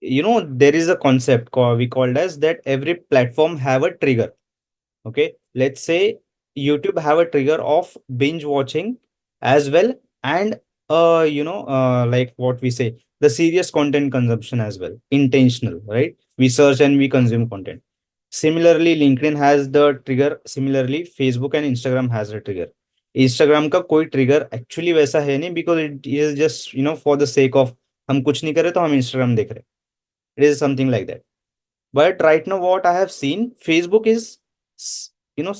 there is a concept we called as that every platform have a trigger. Okay, let's say YouTube have a trigger of binge watching as well, and like what we say, the serious content consumption as well, intentional, right? We search and we consume content. Similarly LinkedIn has the trigger, similarly Facebook and Instagram has a trigger. Instagram का कोई trigger actually वैसा है नहीं, because it is just for the sake of हम कुछ नहीं कर रहे तो हम इंस्टाग्राम देख रहे, it is something like that. But right now, what I have seen, Facebook is,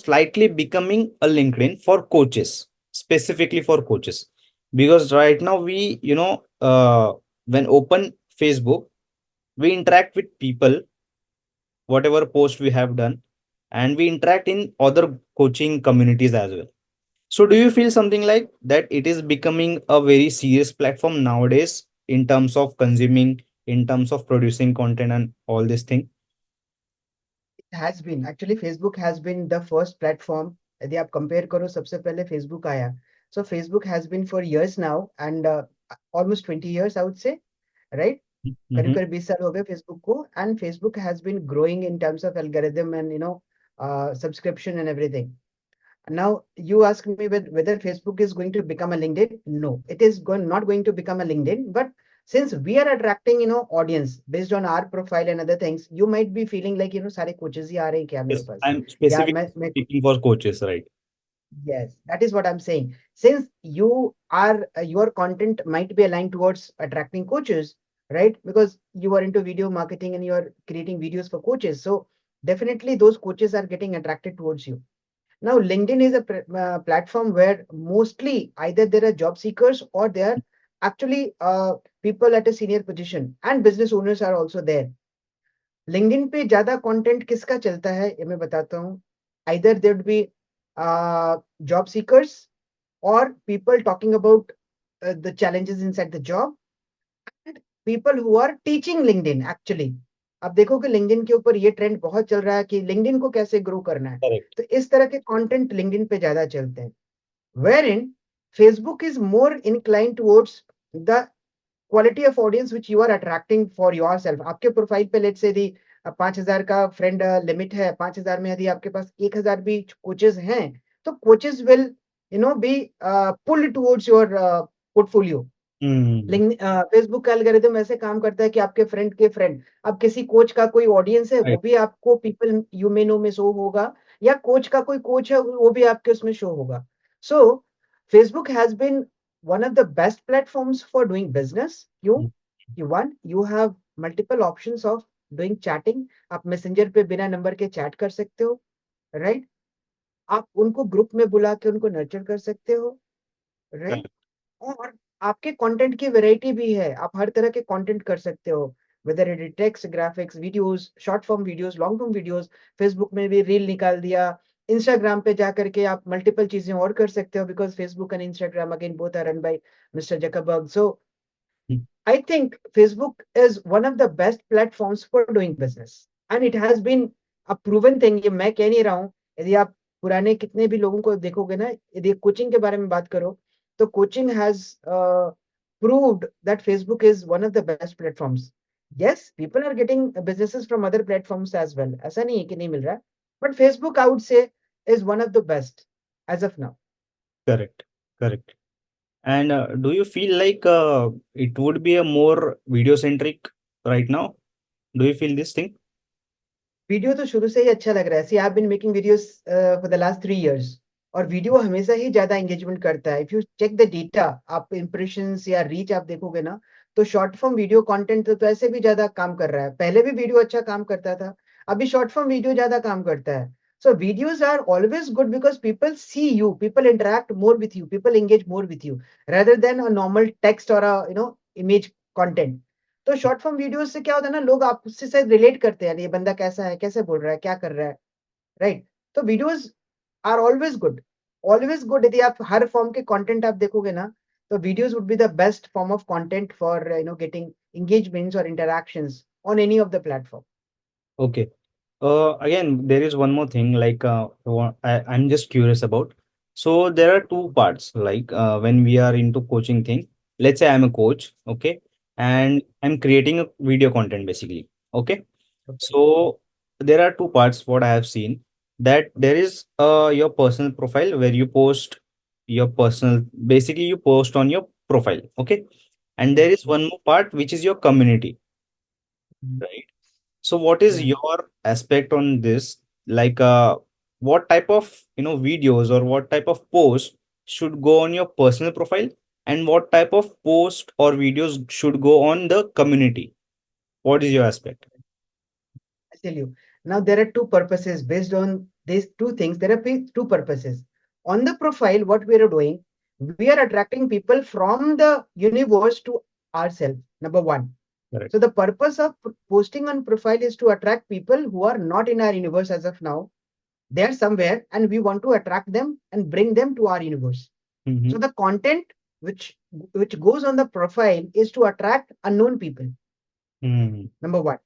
slightly becoming a LinkedIn for coaches, specifically for coaches. Because right now we, when open Facebook, we interact with people, whatever post we have done, and we interact in other coaching communities as well. So do you feel something like that it is becoming a very serious platform nowadays in terms of consuming, in terms of producing content and all this thing? It has been actually Facebook has been the first platform. यदि आप compare करो सबसे पहले Facebook आया. So Facebook has been for years now and almost 20 years I would say, right? करीब Mm-hmm. करीब 20 साल हो गए फेसबुक को and Facebook has been growing in terms of algorithm and subscription and everything. Now you ask me whether Facebook is going to become a LinkedIn. No, it is not going to become a LinkedIn. But since we are attracting audience based on our profile and other things, you might be feeling like सारे coaches ही आ रहे हैं क्या मेरे Yes, pass, I'm या specifically मैं speaking for coaches, right? Yes, that is what I'm saying. Since you are your content might be aligned towards attracting coaches, right? Because you are into video marketing and you are creating videos for coaches. So definitely those coaches are getting attracted towards you. Now, LinkedIn is a platform where mostly either there are job seekers or they are actually people at a senior position and business owners are also there. LinkedIn पे ज्यादा content किसका चलता है ये मैं बताता हूँ. Either there would be job seekers और people talking about the challenges inside the job and people who are teaching LinkedIn actually. अब देखो कि LinkedIn के ऊपर ये ट्रेंड बहुत चल रहा है कि LinkedIn को कैसे ग्रो करना है, Correct. तो इस तरह के कंटेंट LinkedIn पे ज्यादा चलते हैं. Wherein Facebook is more inclined towards the quality of audience which you are attracting for yourself. आपके प्रोफाइल पे लेट्स से यदि 5,000 का फ्रेंड लिमिट है, 5,000 में यदि आपके पास 1,000 भी कोचेस हैं, तो coaches will be pulled towards your portfolio. Hmm. Facebook का एल्गोरिदम ऐसे काम करता है कि आपके फ्रेंड के फ्रेंड, अब किसी कोच का कोई ऑडियंस है वो Right. भी आपको पीपल यू मे नो में शो होगा, या कोच का कोई कोच है वो भी आपके उसमें शो होगा. So Facebook has been one of the best platforms for doing business. क्यों? You one you have multiple options of doing chatting. आप मैसेंजर पे बिना नंबर के चैट कर सकते हो, राइट? आप उनको ग्रुप में बुला के उनको नर्चर कर सकते हो, राइट? Correct. और आपके कंटेंट की वैरायटी भी है, आप हर तरह के कंटेंट कर सकते हो, whether it is text, graphics, videos, short form videos, long form videos. Facebook में भी रील निकाल दिया, इंस्टाग्राम पे जा करके आप मल्टीपल चीजें और कर सकते हो, because Facebook and Instagram again both are run by mister Zuckerberg. So Hmm. I think Facebook is one of the best platforms for doing business. And it has been a proven thing. ये मैं कह नहीं रहा हूँ. यदि आप पुराने कितने भी लोगों को देखोगे ना, यदि कोचिंग के बारे में बात करो, तो coaching has proved that Facebook is one of the best platforms. Yes, people are getting businesses from other platforms as well. ऐसा नहीं है कि नहीं मिल रहा है. But Facebook, I would say, is one of the best as of now. Correct. Correct. And do you feel like it would be a more video centric right now? Do you feel this thing? Video तो शुरू से ही अच्छा लग रहा है. See I have been making videos for the last 3 years. और video हमेशा ही ज्यादा एंगेजमेंट करता है. If you check the data, आप इंप्रेशंस या रीच आप देखोगे ना, तो शॉर्ट फॉर्म वीडियो कंटेंट तो ऐसे भी ज्यादा काम कर रहा है. पहले भी वीडियो अच्छा काम करता था, अभी शॉर्ट फॉर्म वीडियो ज्यादा काम करता है. So videos are always good because people see you, people interact more with you, people engage more with you rather than a normal text or a image content. तो short form videos से क्या होता है ना, लोग आपसे से relate करते हैं, ये बंदा कैसा है, कैसे बोल रहा है, क्या कर रहा है, राइट? तो videos are always good, always good. यदि आप हर फॉर्म के कंटेंट आप देखोगे ना, तो videos would be the best form of content for getting engagements or interactions on any of the platform. Okay. Again, there is one more thing like I'm just curious about. So there are two parts. Like when we are into coaching thing, let's say I'm a coach, okay, and I'm creating a video content basically. Okay. Okay. So there are two parts what I have seen, that there is your personal profile where you post your personal, basically you post on your profile. Okay. And there is Okay. one more part which is your community, Mhm. right? So what is Yeah. your aspect on this? Like, what type of, videos or what type of post should go on your personal profile, and what type of post or videos should go on the community? What is your aspect? I tell you. Now there are two purposes based on these two things. There are two purposes. On the profile, what we are doing, we are attracting people from the universe to ourselves. Number one. Correct. So the purpose of posting on profile is to attract people who are not in our universe as of now. They are somewhere, and we want to attract them and bring them to our universe. Mm-hmm. So the content which goes on the profile is to attract unknown people. Mm-hmm. Number one.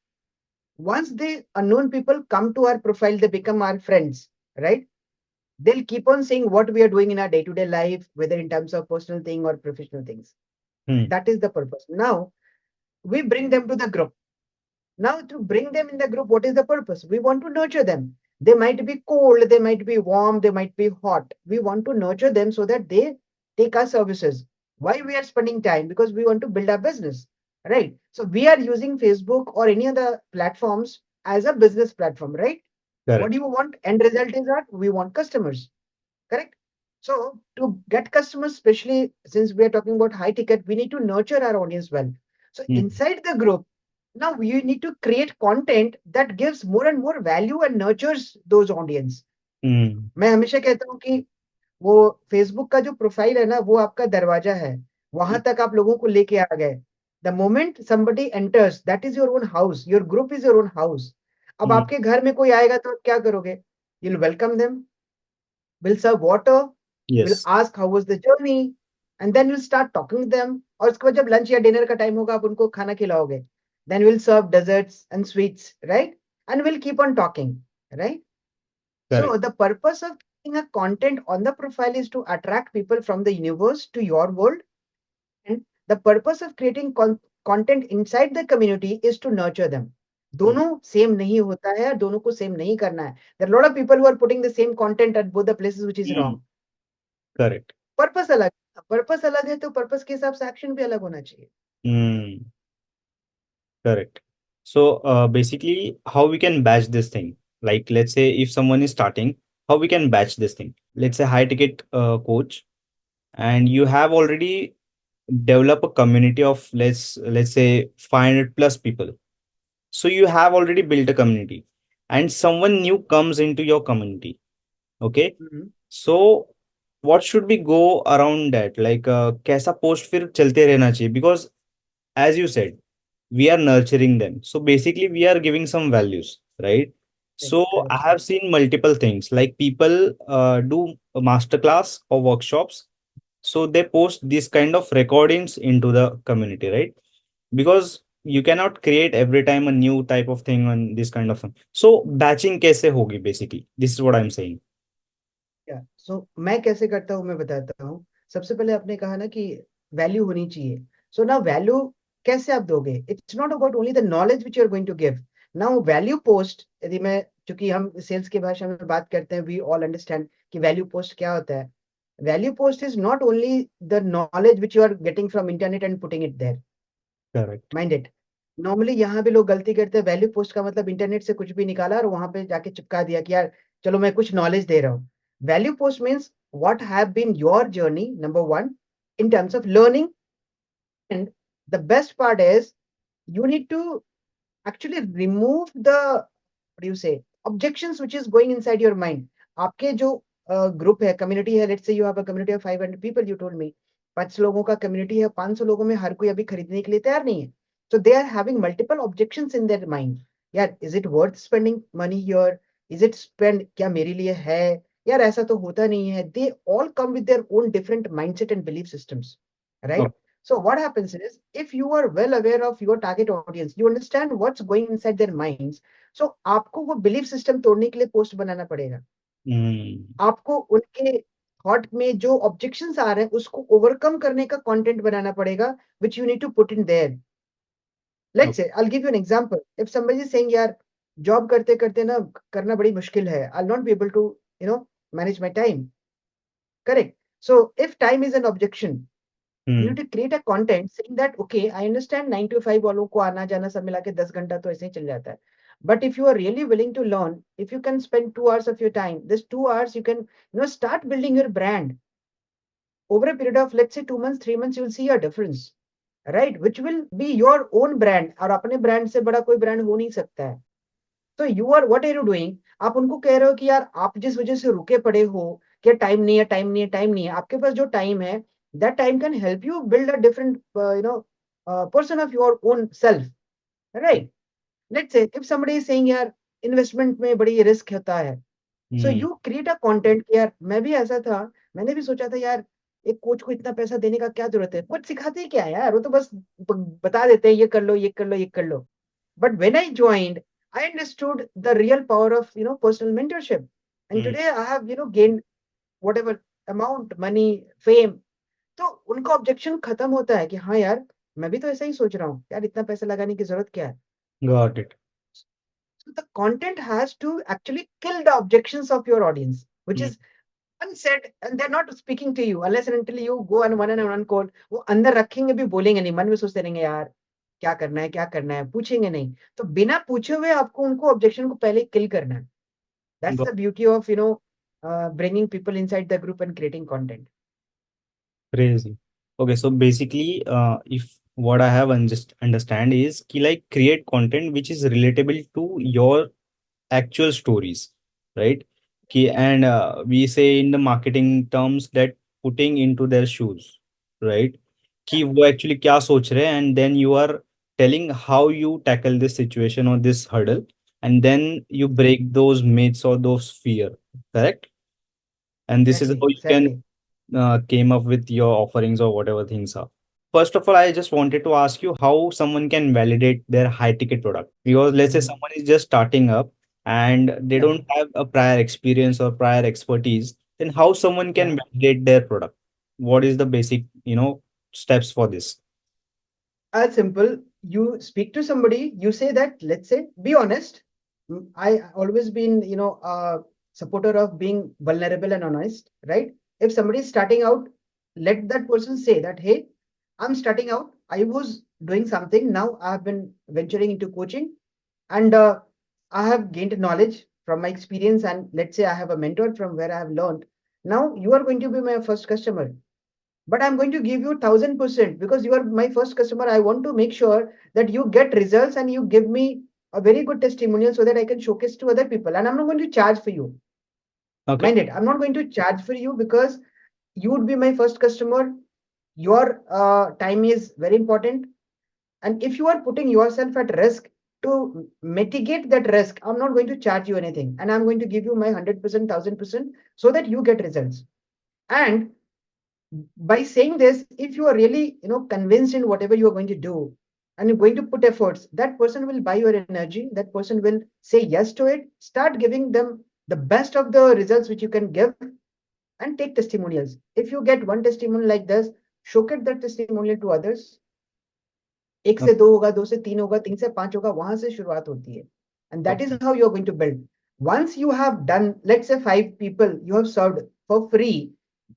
Once the unknown people come to our profile, they become our friends, right? They'll keep on seeing what we are doing in our day-to-day life, whether in terms of personal thing or professional things. That is the purpose. Now we bring them to the group. Now, to bring them in the group, what is the purpose? We want to nurture them. They might be cold, they might be warm, they might be hot. We want to nurture them so that they take our services. Why we are spending time? Because we want to build our business, right? So we are using Facebook or any other platforms as a business platform, right? What do Correct. you want? End result is that we want customers, correct? So to get customers, especially since we are talking about high ticket, we need to nurture our audience well. So Mm-hmm. inside the group, now you need to create content that gives more and more value and nurtures those audience. Mm-hmm. मैं हमेशा कहता हूँ कि वो Facebook का जो profile है ना, वो आपका दरवाजा है, वहां तक आप लोगों को लेके आ गए. The moment somebody enters, that is your own house, your group is your own house. अब Mm-hmm. आपके घर में कोई आएगा तो आप क्या करोगे? You'll welcome them, will serve water, will Yes. ask how was the journey, and then we'll start talking to them. और उसके बाद जब लंच या डिनर का टाइम होगा, आप उनको खाना खिलाओगे. Then we'll serve desserts and sweets, right? And we'll keep on talking, right? So Correct. the purpose of putting a content on the profile is to attract people from the universe to your world, and the purpose of creating content inside the community is to nurture them. दोनों same नहीं होता है, दोनों को same नहीं करना है. There are a lot of people who are putting the same content at both the places, which is Mm-hmm. wrong. Correct. Purpose अलग है. पर्पस अलग है तो पर्पस के हिसाब से एक्शन भी अलग होना चाहिए. Mm. Correct. So, basically, how we can batch this thing? Like, let's say if someone is starting, how we can batch this thing? Let's say high ticket coach, and you have already developed a community of let's say 500 plus people. So you have already built a community, and someone new comes into your community. Okay. Mhm. So what should we go around that? Like, कैसा post फिर चलते रहना चाहिए? Because as you said, we are nurturing them, so basically we are giving some values, right? So I Correct. have seen multiple things, like people do a master class or workshops, so they post this kind of recordings into the community, right? Because you cannot create every time a new type of thing on this kind of thing. So batching kaise hogi, basically this is what I'm saying. या सो मैं कैसे करता हूँ, मैं बताता हूँ. सबसे पहले आपने कहा ना कि वैल्यू होनी चाहिए. सो ना वैल्यू कैसे आप दोगे? It's not about only the knowledge which you are going to give. Now value post, यदि मैं, चूंकि हम सेल्स की भाषा में बात करते हैं, वी ऑल अंडरस्टैंड कि वैल्यू पोस्ट क्या होता है. Value post is not only the knowledge which you are getting from internet and putting it there. Correct. Mind it. Normally यहाँ भी लोग गलती करते हैं. वैल्यू पोस्ट का मतलब इंटरनेट से कुछ भी निकाला और वहां पे जाके चिपका दिया कि यार चलो मैं कुछ नॉलेज दे रहा हूँ. Value post means what have been your journey, number one, in terms of learning. And the best part is you need to actually remove the, what do you say, objections which is going inside your mind. आपके जो group है, community है, let's say you have a community of 500 people, you told me 500 लोगों का community है. 500 लोगों में हर कोई अभी खरीदने के लिए तैयार नहीं है. So they are having multiple objections in their mind. यार is it worth spending money here? Is it spend, क्या मेरे लिए है? यार ऐसा तो होता नहीं है. They all come with their own different mindset and belief systems, right? Okay. So what happens is, if you are well aware of your target audience, you understand what's going inside their minds. So आपको वो belief system तोड़ने के लिए post बनाना पड़ेगा. Mm. आपको उनके thought में जो ऑब्जेक्शंस आ रहे हैं उसको ओवरकम करने का कंटेंट बनाना पड़ेगा, which you need to put in there. Let's Okay. say I'll give you an example. If somebody is saying यार जॉब करते करते ना करना बड़ी मुश्किल है, I'll not be able to, you know, manage my time. Correct. So if time is an objection, you need Mm. to create a content saying that okay, I understand 9 to 5 वालों को आना जाना सब मिला के 10 घंटा तो ऐसे ही चल जाता है. But if you are really willing to learn, if you can spend 2 hours of your time, this 2 hours you can start building your brand over a period of, let's say, 2 months, 3 months. You'll see a difference, right? Which will be your own brand. और अपने brand से बड़ा कोई brand हो नहीं सकता है. So you are, what are you doing? आप उनको कह रहे हो कि यार आप जिस वजह से रुके पड़े हो कि टाइम नहीं है, टाइम नहीं है, टाइम नहीं है, आपके पास जो टाइम है, that time can help you build a different person of your own self, right? Let's say if somebody is saying यार इन्वेस्टमेंट में बड़ी रिस्क होता है, सो Hmm. You create a content कि यार मैं भी ऐसा था, मैंने भी सोचा था यार एक कोच को इतना पैसा देने का क्या जरूरत है, कुछ सिखाते ही क्या है यार, वो तो बस बता देते हैं ये कर लो, ये कर लो, ये कर लो. But when I joined, I understood the real power of personal mentorship. And Hmm. today I have gained whatever amount, money, fame. तो उनका ऑब्जेक्शन खत्म होता है कि हाँ यार मैं भी तो ऐसा ही सोच रहा हूँ यार, इतना पैसा लगाने की जरूरत क्या है. Got it. So the content has to actually kill the objections of your audience, which Hmm. is unsaid, and they're not speaking to you unless and until you go on one call. वो अंदर रखेंगे भी, बोलेंगे नहीं, मन में सोचते रहेंगे यार क्या करना है, क्या करना है, पूछेंगे नहीं. तो बिना पूछे हुए आपको उनको ऑब्जेक्शन को पहले किल करना है. That's Got the beauty of bringing people inside the group and creating content. crazy. Okay, so basically, if what I have understand is ki like create content which is relatable to your actual stories, right? Ki, and we say in the marketing terms that putting into their shoes, right? कि वो actually क्या सोच रहे हैं, and then you are telling how you tackle this situation or this hurdle, and then you break those myths or those fear, correct? And this is Exactly, how you can exactly. came up with your offerings or whatever things are. First of all, I just wanted to ask you how someone can validate their high ticket product. Because let's say Mhm. someone is just starting up and they Yeah, don't have a prior experience or prior expertise, then how someone yeah. can validate their product? What is the basic, steps for this? As simple, you speak to somebody, you say that, let's say, be honest. I always been, a supporter of being vulnerable and honest, right? If somebody is starting out, let that person say that, hey, I'm starting out. I was doing something. Now I've been venturing into coaching, and I have gained knowledge from my experience. And let's say I have a mentor from where I have learned. Now you are going to be my first customer, but I'm going to give you 1000% because you are my first customer. I want to make sure that you get results and you give me a very good testimonial so that I can showcase to other people. And I'm not going to charge for you. Okay. Mind it, I'm not going to charge for you because you would be my first customer. Your time is very important. And if you are putting yourself at risk, to mitigate that risk, I'm not going to charge you anything. And I'm going to give you my 100%, 1000% so that you get results. And by saying this, if you are really convinced in whatever you are going to do and you're going to put efforts, that person will buy your energy, that person will say yes to it, start giving them the best of the results which you can give, and take testimonials. If you get one testimonial like this, showcase that testimonial to others. एक से Okay. दो होगा, दो से तीन होगा, तीन से पांच होगा, वहां से शुरुआत होती है. And that is Okay. how you're going to build. Once you have done, let's say, 5 people you have served for free,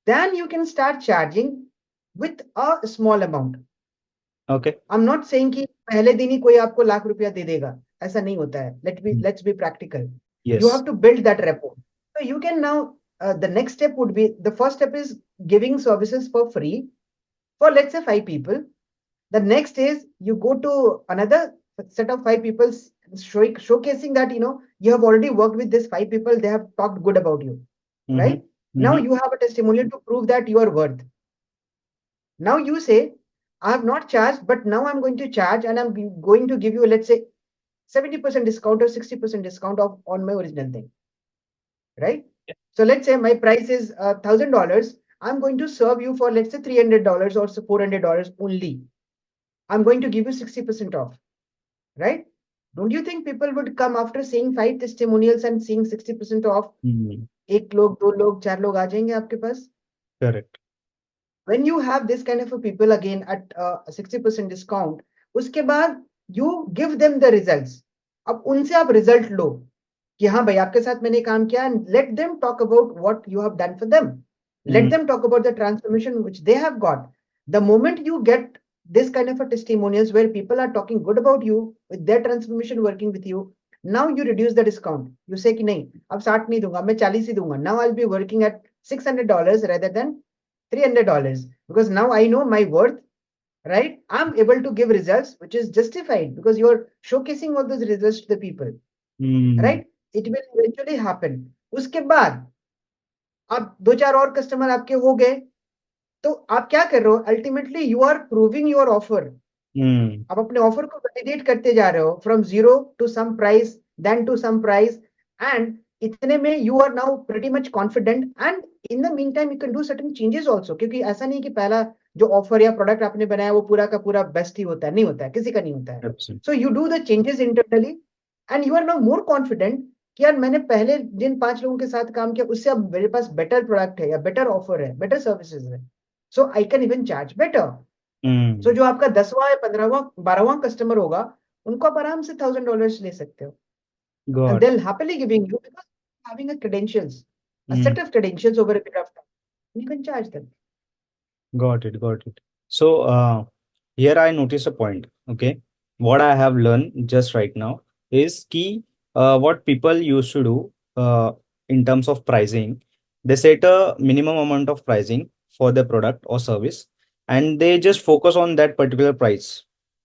then you can start charging with a small amount. Okay. I'm not saying कि पहले दिन ही कोई आपको लाख रुपया दे देगा. ऐसा नहीं होता है. Let's be practical. You Yes. have to build that rapport. So you can now, the next step would be, the first step is giving services for free for, let's say, 5 people. The next is you go to another set of 5 people, showcasing that you have already worked with these 5 people, they have talked good about you, Mm-hmm. right? Now Mm-hmm. you have a testimonial to prove that you are worth. Now you say, I have not charged, but now I'm going to charge, and I'm going to give you, let's say, 70% discount or 60% discount on my original thing, right? So let's say my price is $1,000. I'm going to serve you for, let's say, $300 or $400 only. I'm going to give you 60% off, right? Don't you think people would come after seeing 5 testimonials and seeing 60% off? Mm-hmm. एक लोग, दो लोग, चार लोग आ जाएंगे आपके पास. Correct. When you have this kind of a people again at 60% discount, उसके बाद you give them the results. अब उनसे आप result लो कि हाँ भाई आपके साथ मैंने काम किया, and let them talk about what you have done for them. Let Mm-hmm. them talk about the transformation which they have got. The moment you get this kind of a testimonials where people are talking good about you with their transformation working with you, Now you reduce the discount. You say कि नहीं, अब 60 नहीं दूंगा, मैं 40 ही दूंगा. Now I'll be working at $600 rather than $300 because now I know my worth, right? I'm able to give results which is justified because you're showcasing all those results to the people, Hmm. right? It will eventually happen. उसके बाद आप दो चार और customer आपके हो गए, तो आप क्या कर रहे हो? Ultimately you are proving your offer. Hmm. आप अपने ऑफर को वैलिडेट करते जा रहे हो from zero to some price, then to some price, and इतने में you are now pretty much confident. And in the mean time you can do certain changes also, क्योंकि ऐसा नहीं कि पहला जो ऑफर या प्रोडक्ट आपने बनाया वो पूरा का पूरा बेस्ट ही होता है, नहीं होता है, किसी का नहीं होता है. Absolutely. So you do the changes internally and you are now more confident कि यार मैंने पहले जिन 5 लोगों के साथ काम किया उससे अब मेरे पास बेटर प्रोडक्ट है या बेटर ऑफर है, बेटर सर्विसेज है, so I can even charge better. So Hmm. जो आपका 10वां या 15वां 12वां कस्टमर होगा, उनको आप आराम से $1,000 ले सकते हो. And Got it. they'll happily giving you because having a credentials, a Hmm. set of credentials over a period of time. You can charge them. Got it. Got it. So here I noticed a point. Okay, what I have learned just right now is key. What people used to do in terms of pricing, they set a minimum amount of pricing for the product or service, and they just focus on that particular price.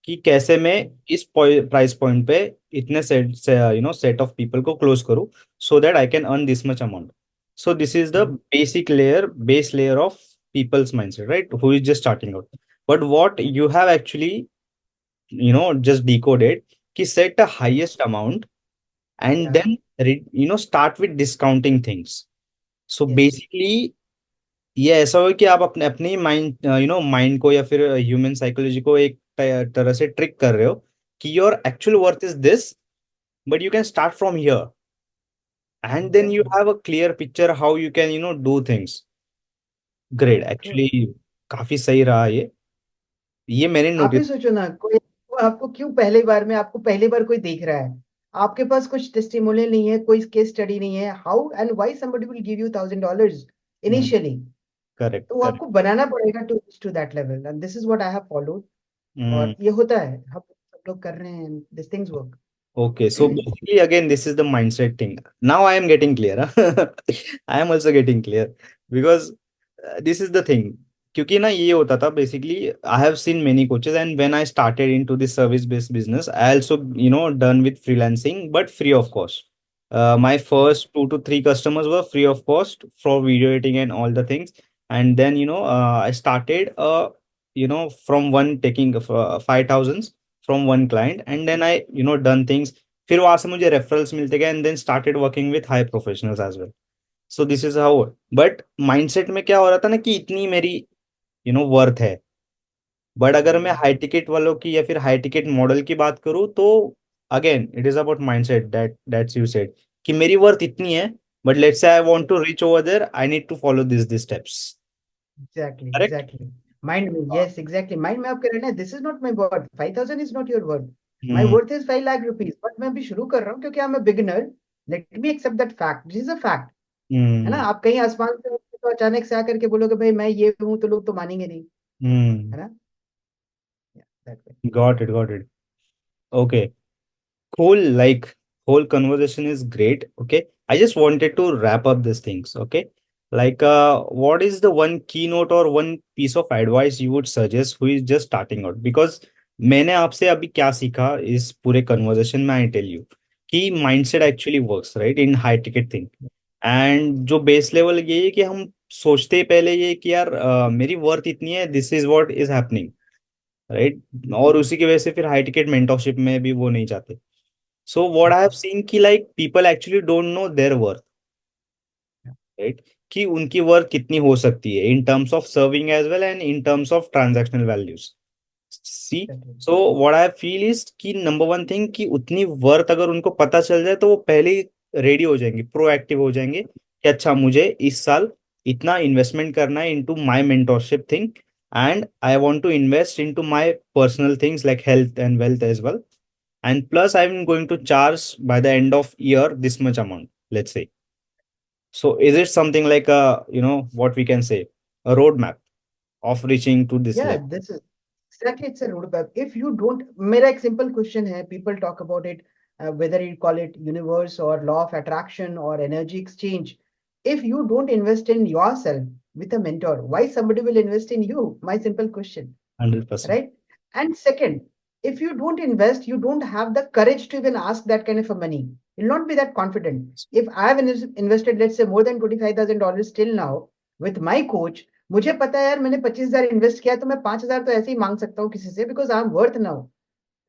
कि कैसे मैं इस price point पे इतने set से set of people को close करूँ so that I can earn this much amount. So this is the Mhm. base layer of people's mindset, right? Who is just starting out. But what you have actually, just decoded, ki set the highest amount and Yeah. then, start with discounting things. So Yes. basically, ये ऐसा हो कि आप अपने अपनी mind mind को या फिर ह्यूमन साइकोलॉजी को एक तरह से ट्रिक कर रहे हो कि your actual worth is this but you can start from here and then you Exactly. Have a clear picture how you can do things. Great, Yeah. True. Actually काफी सही रहा ये मैंने आप नोटिस. ही सोचो ना, कोई वो आपको क्यों पहली बार में आपको पहली बार कोई देख रहा है, आपके पास कुछ टेस्टिमोनियल नहीं है, कोई केस स्टडी नहीं है, how and why somebody will give you $1,000 initially. Correct तो वो आपको करेक्ट. बनाना पड़ेगा to reach to that level, and this is what I have followed. और Mm. ये होता है, हम सब लोग कर रहे हैं, this things work. Okay, so basically, again, this is the mindset thing. Now I am getting clear. Huh? I am also getting clear because this is the thing. क्योंकि ना ये होता था basically I have seen many coaches and when I started into this service based business I also done with freelancing but free of cost. My first 2 to 3 customers were free of cost for video editing and all the things, and then I started from one taking 5,000 from one client and then I done things. फिर वहां से मुझे referrals मिलते गए and then started working with high professionals as well. So this is how. But mindset में क्या हो रहा था ना कि इतनी मेरी वर्थ है. बट अगर मैं हाई टिकट वालों की या फिर हाई टिकट मॉडल की बात करूँ तो again it is about mindset that's you said कि मेरी वर्थ इतनी है but let's say I want to reach over there I need to follow this steps. Exactly correct. Exactly. Mind में, yes exactly, mind में आप कह रहे हैं this is not my worth, 5,000 is not your worth, my hmm. Worth is 5 lakh rupees, but मैं अभी शुरू कर रहा हूँ क्योंकि आई am a beginner. Let me accept that fact, this is a fact. है ना? हम्म. आप कहीं आसमान से उतरे तो अचानक से आकर के बोलोगे भाई मैं ये हूँ, तो लोग तो मानेंगे नहीं. हम्म. है ना? That way. Got it, got it. Okay. Cool, like whole conversation is great. Okay, I just wanted to wrap up these things. Okay, like what is the one keynote or one piece of advice you would suggest who is just starting out? Because मैंने आपसे अभी क्या सीखा इस पूरे conversation में, I tell you कि mindset actually works right in high ticket thing. And जो बेस लेवल ये है कि हम सोचते ही पहले ये कि यार मेरी वर्थ इतनी है, this is what is happening, right. और उसी की वजह से फिर हाई टिकट मेंटरशिप में भी वो नहीं चाहते. So what I have seen कि like people actually don't know their worth, right? कि उनकी वर्थ कितनी हो सकती है in terms of serving as well and in terms of transactional values. See, so what I feel is कि number one thing कि उतनी वर्थ अगर उनको पता चल जाए तो वो पहले ही रेडी हो जाएंगे, प्रोएक्टिव हो जाएंगे कि अच्छा मुझे इस साल इतना इन्वेस्टमेंट करना है into my mentorship thing and I want to invest into my personal things like health and wealth as well. And plus I'm going to charge by the end of year this much amount, let's say. So is it something like a what we can say, a roadmap of reaching to this Yeah, level? this is exactly, it's a roadmap. If you don't, मेरा एक simple question है, people talk about it. whether you call it universe or law of attraction or energy exchange, if you don't invest in yourself with a mentor, why somebody will invest in you? My simple question. 100%. Right? And second, if you don't invest, you don't have the courage to even ask that kind of a money. You'll not be that confident. If I have invested, let's say, more than $25,000 till now with my coach, मुझे पता है यार मैंने 25,000 invest किया तो मैं 5,000 तो ऐसे ही मांग सकता हूँ किसी से, because I am worth now,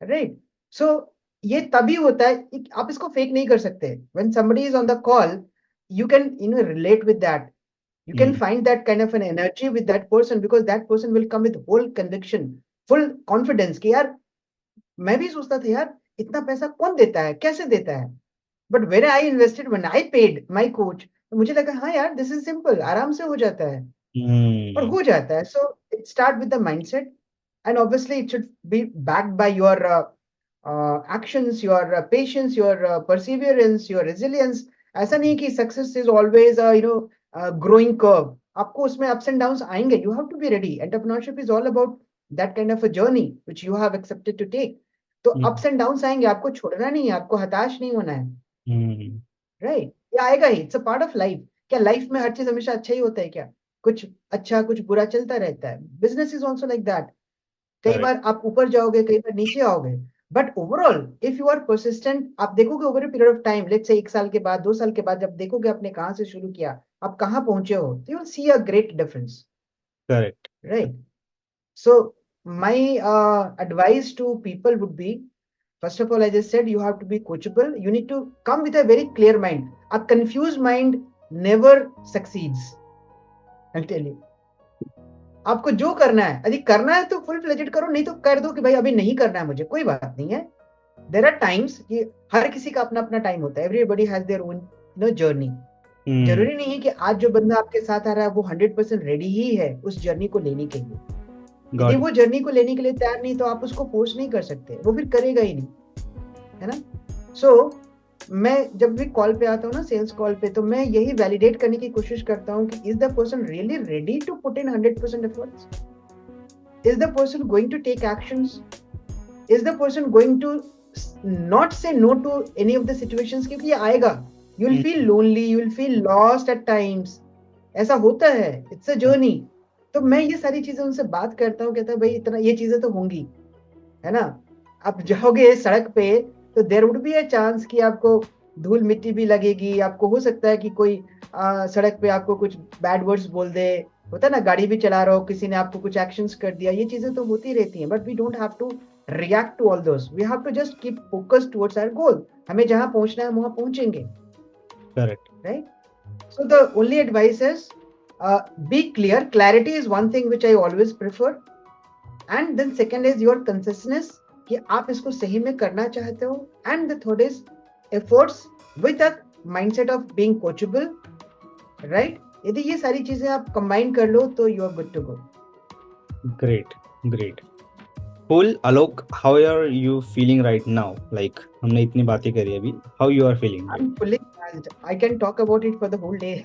right? So ये तभी होता है, आप इसको फेक नहीं कर सकते. When somebody is on the call, you can relate with that. You can find that kind of an energy with that person, because that person will come with whole conviction, full confidence कि यार मैं भी सोचता था यार इतना पैसा कौन देता है, कैसे देता है, but when I invested, when I paid my coach, तो मुझे लगा हाँ यार दिस इज सिंपल, आराम से हो जाता है. और हो जाता है. So it start with the mindset, and obviously it should be backed by your actions, your patience, your perseverance, your resilience. ऐसा नहीं कि success is always growing curve. आपको उसमें अप्स एंड डाउन्स आएंगे. You have to be ready. Entrepreneurship is all about that kind of a journey which you have accepted to take. तो ups and downs आएंगे, आपको छोड़ना नहीं है, आपको हताश नहीं होना है, राइट? ये आएगा ही, it's a part of life. क्या लाइफ में हर चीज हमेशा अच्छा ही होता है क्या? कुछ अच्छा कुछ बुरा चलता रहता है. Business is also like that. कई बार आप ऊपर जाओगे, कई बार नीचे आओगे, but overall if you are persistent, आप देखोगे over a period of time, let's say 1 साल के बाद, 2 साल के बाद, जब देखोगे आपने कहां से शुरू किया, आप कहां पहुंचे हो, तो you will see a great difference. Correct. Right? So my advice to people would be, first of all, I just said you have to be coachable. You need to come with a very clear mind. A confused mind never succeeds. I'll tell you. आपको जो करना है, यदि करना है तो full fledged करो, नहीं तो कर दो कि भाई अभी नहीं करना है मुझे, कोई बात नहीं है. देयर आर टाइम्स कि हर किसी का अपना अपना टाइम होता है. Everybody has their own journey. जरूरी नहीं है कि आज जो बंदा आपके साथ आ रहा है वो 100% रेडी ही है उस जर्नी को लेने के लिए. यदि वो जर्नी को लेने के लिए तैयार नहीं, तो आप उसको फोर्स नहीं कर सकते, वो फिर करेगा ही नहीं, है ना? सो मैं जब भी कॉल पे आता हूँ ना, सेल्स कॉल पे, तो मैं यही वैलिडेट करने की कोशिश करता हूँ कि is the person really ready to put in 100% efforts? Is the person going to take actions? Is the person going to not say no to any of the situations? क्योंकि ये आएगा, you will feel lonely, you will feel lost at times. ऐसा होता है, it's a journey. तो मैं ये सारी चीजें उनसे बात करता हूँ, कहता है भाई इतना ये चीजें तो होंगी, है ना? आप जाओगे सड़क पे तो there would be a chance कि आपको धूल मिट्टी भी लगेगी. आपको हो सकता है कि कोई सड़क पे आपको कुछ बैड वर्ड्स बोल दे, होता है ना, गाड़ी भी चला रहा हो, किसी ने आपको कुछ एक्शंस कर दिया. ये चीजें तो होती रहती हैं, but we don't have to react to all those. We have to just keep focus towards our goal. हमें जहां पहुंचना है वहां पहुंचेंगे. Correct. Right? So the only advice is be clear. Clarity is one thing which I always prefer, and then second is your consciousness कि आप इसको सही में करना चाहते हो, and the third is efforts with a mindset of being coachable, right? यदि ये सारी चीजें आप कंबाइन कर लो तो you are good to go. Great. Cool. Alok, how are you feeling right now? Like हमने इतनी बातें करी अभी. How you are feeling? I'm fully charged. I can talk about it for the whole day.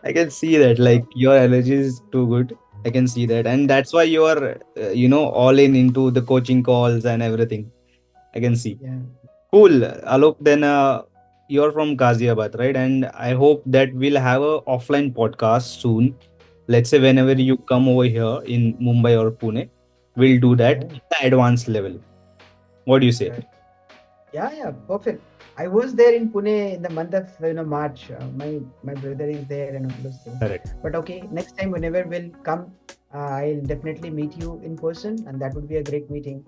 I can see that, like, your energy is too good. I can see that, and that's why you are all into the coaching calls and everything. I can see. Yeah. Cool. Alok, then you're from Ghaziabad, right? And I hope that we'll have a offline podcast soon. Let's say whenever you come over here in Mumbai or Pune, we'll do that at the advanced level. What do you say? Right. Yeah, perfect. I was there in Pune in the month of March. My brother is there and all those things. Correct. But okay, next time whenever we'll come, I'll definitely meet you in person, and that would be a great meeting.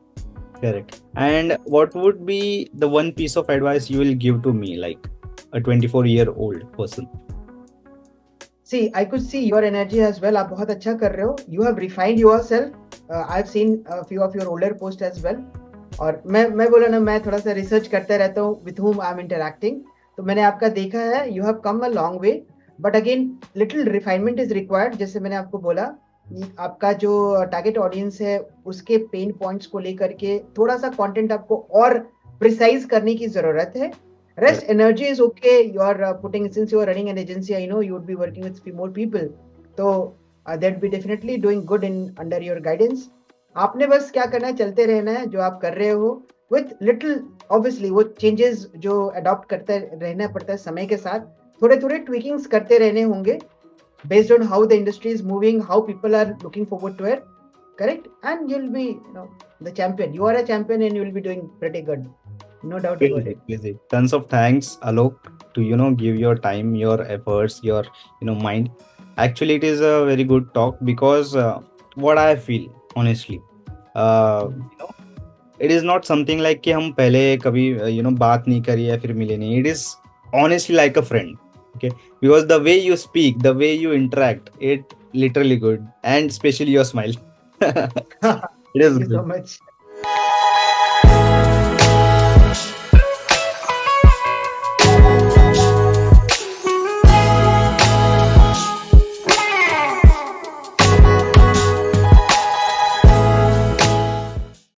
Correct. And what would be the one piece of advice you will give to me, like a 24-year-old person? See, I could see your energy as well. आप बहुत अच्छा कर रहे हो. You have refined yourself. I've seen a few of your older posts as well. और मैं बोला ना, मैं थोड़ा सा रिसर्च करते रहता हूँ with whom I'm interacting. तो मैंने आपका देखा है. You have come a long way, but again little refinement is required. जैसे मैंने आपको बोला, आपका जो टारगेट ऑडियंस है उसके पेन पॉइंट्स को लेकर के थोड़ा सा कंटेंट आपको और प्रिसाइज करने की जरूरत है. Rest energy is okay. You are putting, since you are running an agency, I know you would be working with few more people. So they'd be definitely doing good in under your guidance. आपने बस क्या करना है, चलते रहना है जो आप कर रहे हो. with little, obviously वो changes जो adopt करते रहना पड़ता है समय के साथ, थोड़े थोड़े tweakings करते रहने होंगे based on how the industry is moving, how people are looking forward to it, correct? And you'll be, the champion. You are a champion and you'll be doing pretty good, no doubt about it. Crazy. Tons of thanks, Alok, to give your time, your efforts, your mind. Actually, it is a very good talk because what I feel, honestly, Mhm. it is not something like कि हम पहले कभी बात नहीं करी या फिर मिले नहीं. It is honestly like a friend. Okay, because the way you speak, the way you interact, it literally good, and especially your smile. It is Thank you so good. much.